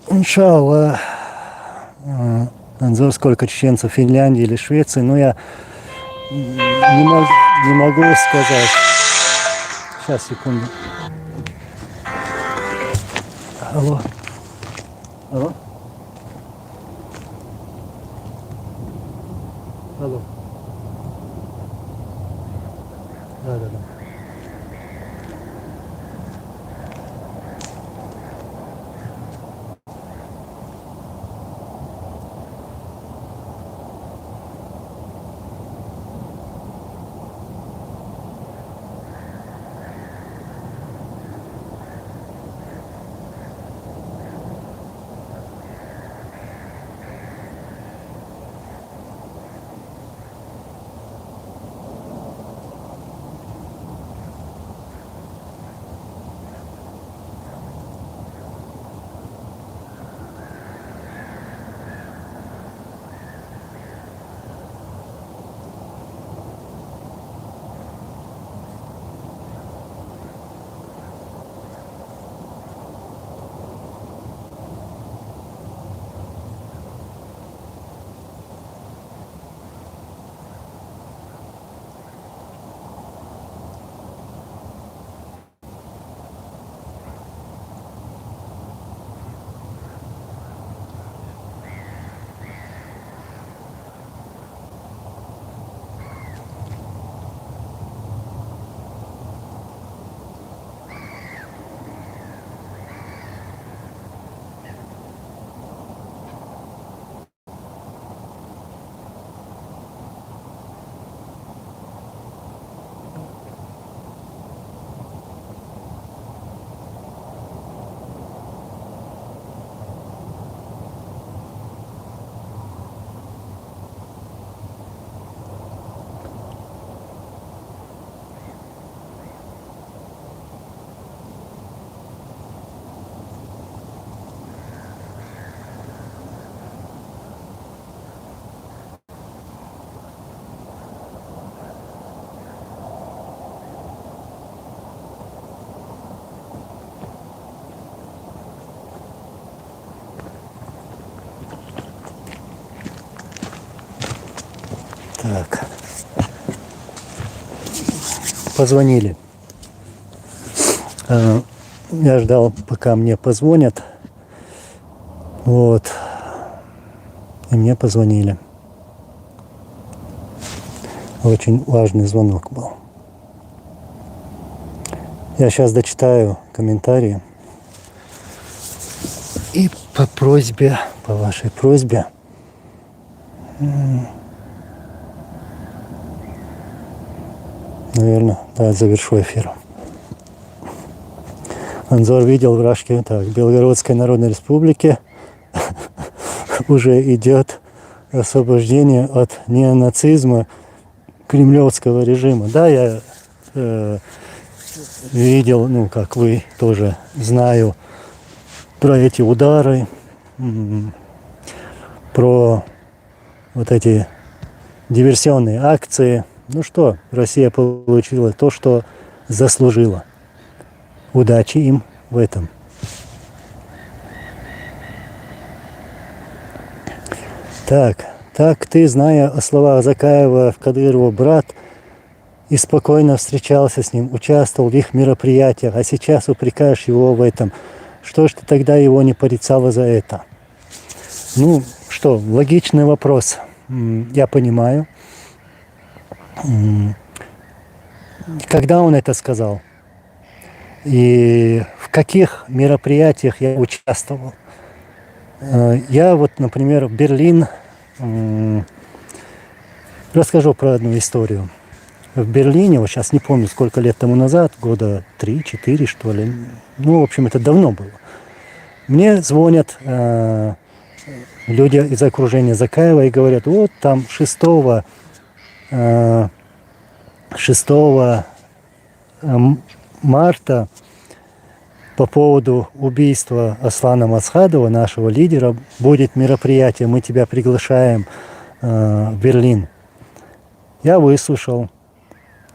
Иншаллах, Анзор, сколько чеченцев в Финляндии или Швеции, но я не могу сказать. Сейчас, секунду. Алло. Алло. Алло. Да. позвонили. Я ждал, пока мне позвонят. Вот. И мне позвонили. Очень важный звонок был. Я сейчас дочитаю комментарии. И по просьбе, по вашей просьбе, наверное, да, завершу эфир. Анзор видел в Рашке, так, Белгородской Народной Республике уже идет освобождение от неонацизма кремлевского режима. Да, я видел, ну, как вы тоже, знаю про эти удары, про вот эти диверсионные акции. Ну что, Россия получила то, что заслужила. Удачи им в этом. Так ты, зная о словах Закаева в Кадырову брат, и спокойно встречался с ним, участвовал в их мероприятиях, а сейчас упрекаешь его в этом. Что ж ты тогда его не порицала за это? Ну что, логичный вопрос. Я понимаю. Когда он это сказал? И в каких мероприятиях я участвовал? Я вот, например, в Берлин, расскажу про одну историю. В Берлине, вот сейчас не помню, сколько лет тому назад, года 3-4, что ли, ну, в общем, это давно было. Мне звонят люди из окружения Закаева и говорят, вот там 6 марта по поводу убийства Аслана Масхадова, нашего лидера, будет мероприятие, мы тебя приглашаем в Берлин. Я выслушал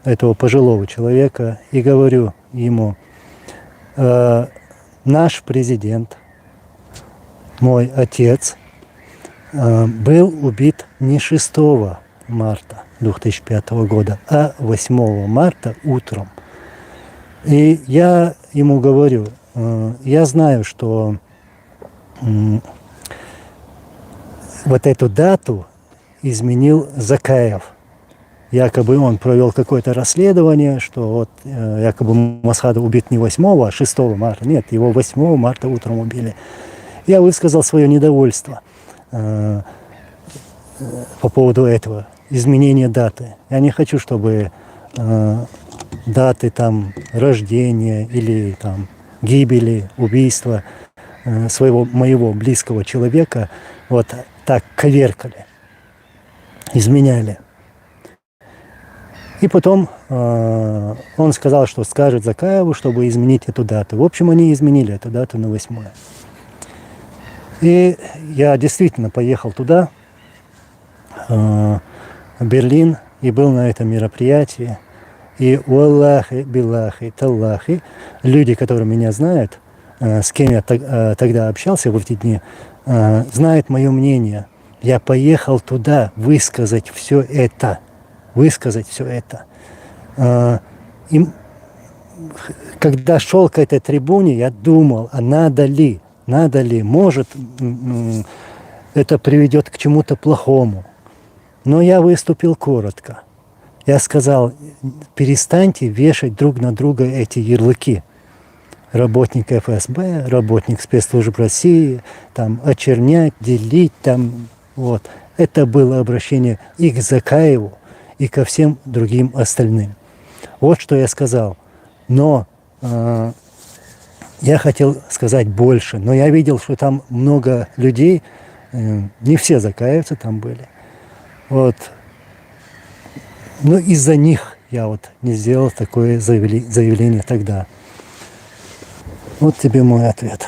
этого пожилого человека и говорю ему, наш президент, мой отец, был убит не 6 марта 2005 года, а 8 марта утром. И я ему говорю, я знаю, что вот эту дату изменил Закаев. Якобы он провел какое-то расследование, что вот якобы Масхадов убит не 8, а 6 марта. Нет, его 8 марта утром убили. Я высказал свое недовольство по поводу этого, изменения даты. Я не хочу, чтобы даты там рождения или там гибели, убийства моего близкого человека вот так коверкали, изменяли. И потом он сказал, что скажет Закаеву, чтобы изменить эту дату. В общем, они изменили эту дату на 8. И я действительно поехал туда, в Берлин, и был на этом мероприятии. И уаллахи, биллахи, таллахи, люди, которые меня знают, с кем я тогда общался в эти дни, знают мое мнение. Я поехал туда высказать все это. И когда шел к этой трибуне, я думал, а надо ли, может, это приведет к чему-то плохому. Но я выступил коротко. Я сказал, перестаньте вешать друг на друга эти ярлыки. Работник ФСБ, работник спецслужб России, там, очернять, делить, там, вот. Это было обращение и к Закаеву, и ко всем другим остальным. Вот что я сказал. Но я хотел сказать больше, но я видел, что там много людей, не все закаевцы там были. Вот. Но из-за них я вот не сделал такое заявление тогда. Вот тебе мой ответ.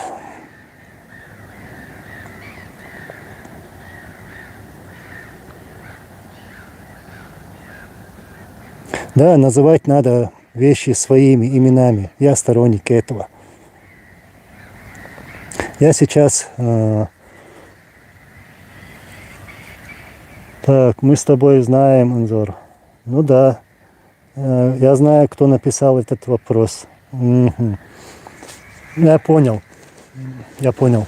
Да, называть надо вещи своими именами. Я сторонник этого. Я сейчас... Так, мы с тобой знаем, Анзор. Ну да, Я знаю, кто написал этот вопрос. Мгм. Я понял. Я понял.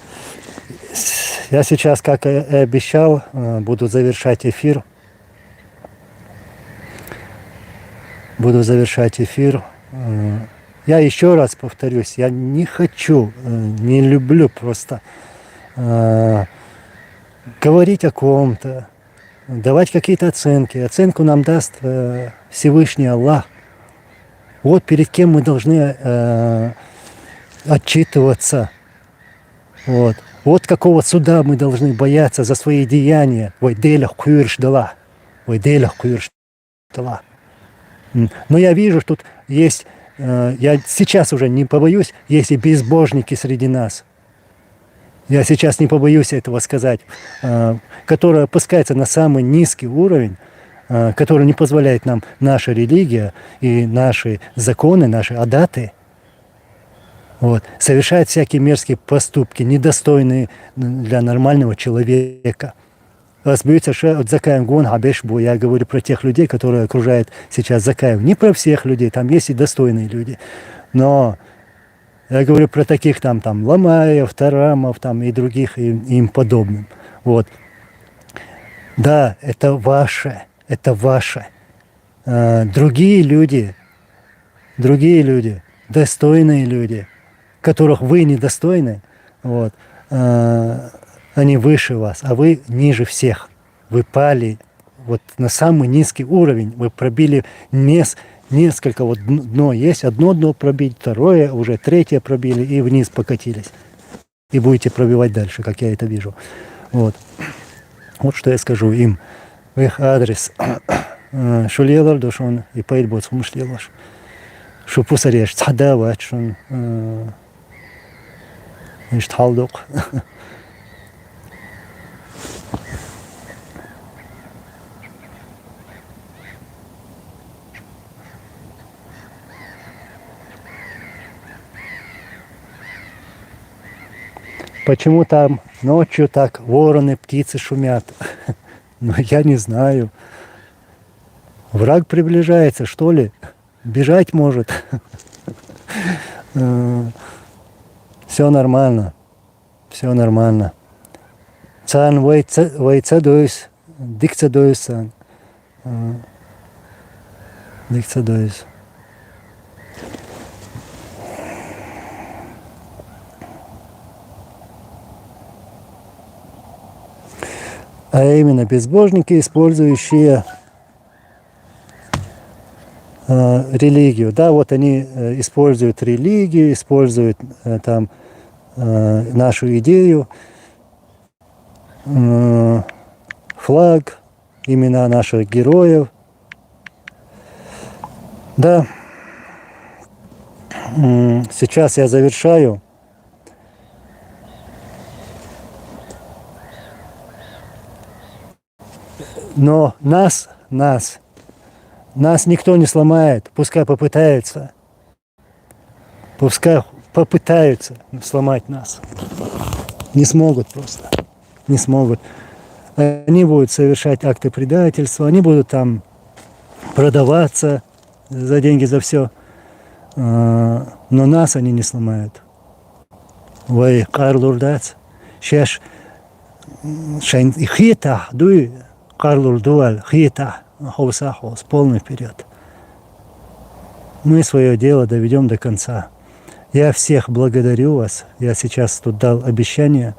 Я сейчас, как и обещал, буду завершать эфир. Буду завершать эфир. Я еще раз повторюсь, я не хочу, не люблю просто говорить о ком-то, давать какие-то оценки. Оценку нам даст Всевышний Аллах. Вот перед кем мы должны отчитываться. Вот какого суда мы должны бояться за свои деяния. Ой, делях куирш дала. Ой, делях куирш дала. Но я вижу, что тут есть, я сейчас уже не побоюсь, есть и безбожники среди нас. Я сейчас не побоюсь этого сказать, которые опускаются на самый низкий уровень, который не позволяет нам наша религия и наши законы, наши адаты, совершают всякие мерзкие поступки, недостойные для нормального человека. Я говорю про тех людей, которые окружают сейчас Закаев. Не про всех людей, там есть и достойные люди. Но я говорю про таких там Ламаев, Тарамов там, и других им подобным. Да, это ваше, это ваше. Другие люди, достойные люди, которых вы недостойны, они выше вас, а вы ниже всех. Вы пали на самый низкий уровень, вы пробили несколько, дно есть, одно дно пробить, второе, уже третье пробили и вниз покатились. И будете пробивать дальше, как я это вижу. Вот что я скажу им в их адрес. Шулелар душон и пойд бот смышлелаш. Шупусареш цадават шон иштхалдук. Почему там ночью так вороны, птицы шумят? Но я не знаю. Враг приближается, что ли? Бежать может. Все нормально. Все нормально. Цан вайцадойс, дикцадойс. Дикцадойс. А именно безбожники, использующие религию. Да, они используют религию, используют нашу идею, флаг, имена наших героев. Да, сейчас я завершаю. Но нас никто не сломает, пускай попытаются. Пускай попытаются сломать нас. Не смогут просто. Не смогут. Они будут совершать акты предательства, они будут там продаваться за деньги, за все. Но нас они не сломают. Вай карлурдац. Сейчас шайн хита дуй. Карлур дуаль, хита, хаусахос, полный вперед. Мы свое дело доведем до конца. Я всех благодарю вас. Я сейчас тут дал обещание,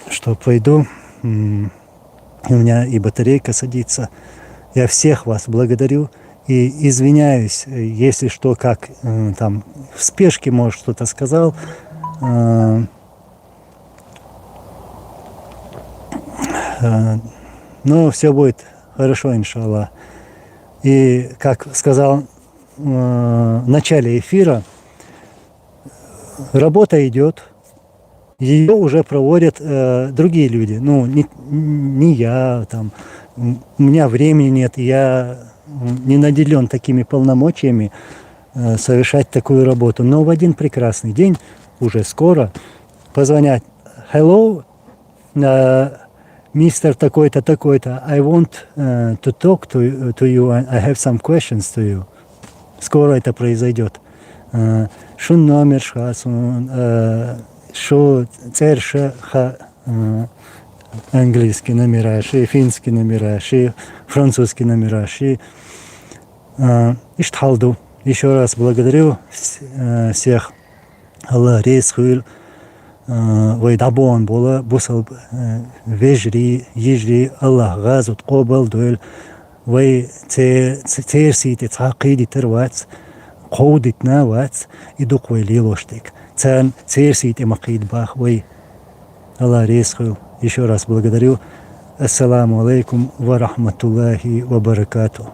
что пойду. У меня и батарейка садится. Я всех вас благодарю и извиняюсь, если что, как там в спешке, может, что-то сказал. Но все будет хорошо, иншаллах. И, как сказал в начале эфира, работа идет, ее уже проводят другие люди. Не я, у меня времени нет, я не наделен такими полномочиями совершать такую работу. Но в один прекрасный день, уже скоро, позвонят: «Hello, Мистер такой-то, такой-то, I want to talk to you, and I have some questions to you. Скоро это произойдет. Шо номер шхасун, шо церша ха английские номера, ши финские номера, ши французские номера, ши иштхалду. Еще раз благодарю всех. Аллах рейс хуил. Вай дабуан бола бусал вежри, ежри, Аллах газут қобал дуэл. Вай церсите цақиди тервац, қоудитна вац, идук вай лилоштик. Цан церсите мақид бах вай. Аллах рейс хуил. Еще раз благодарю. Ассаламу алейкум ва рахматуллахи ва баракату.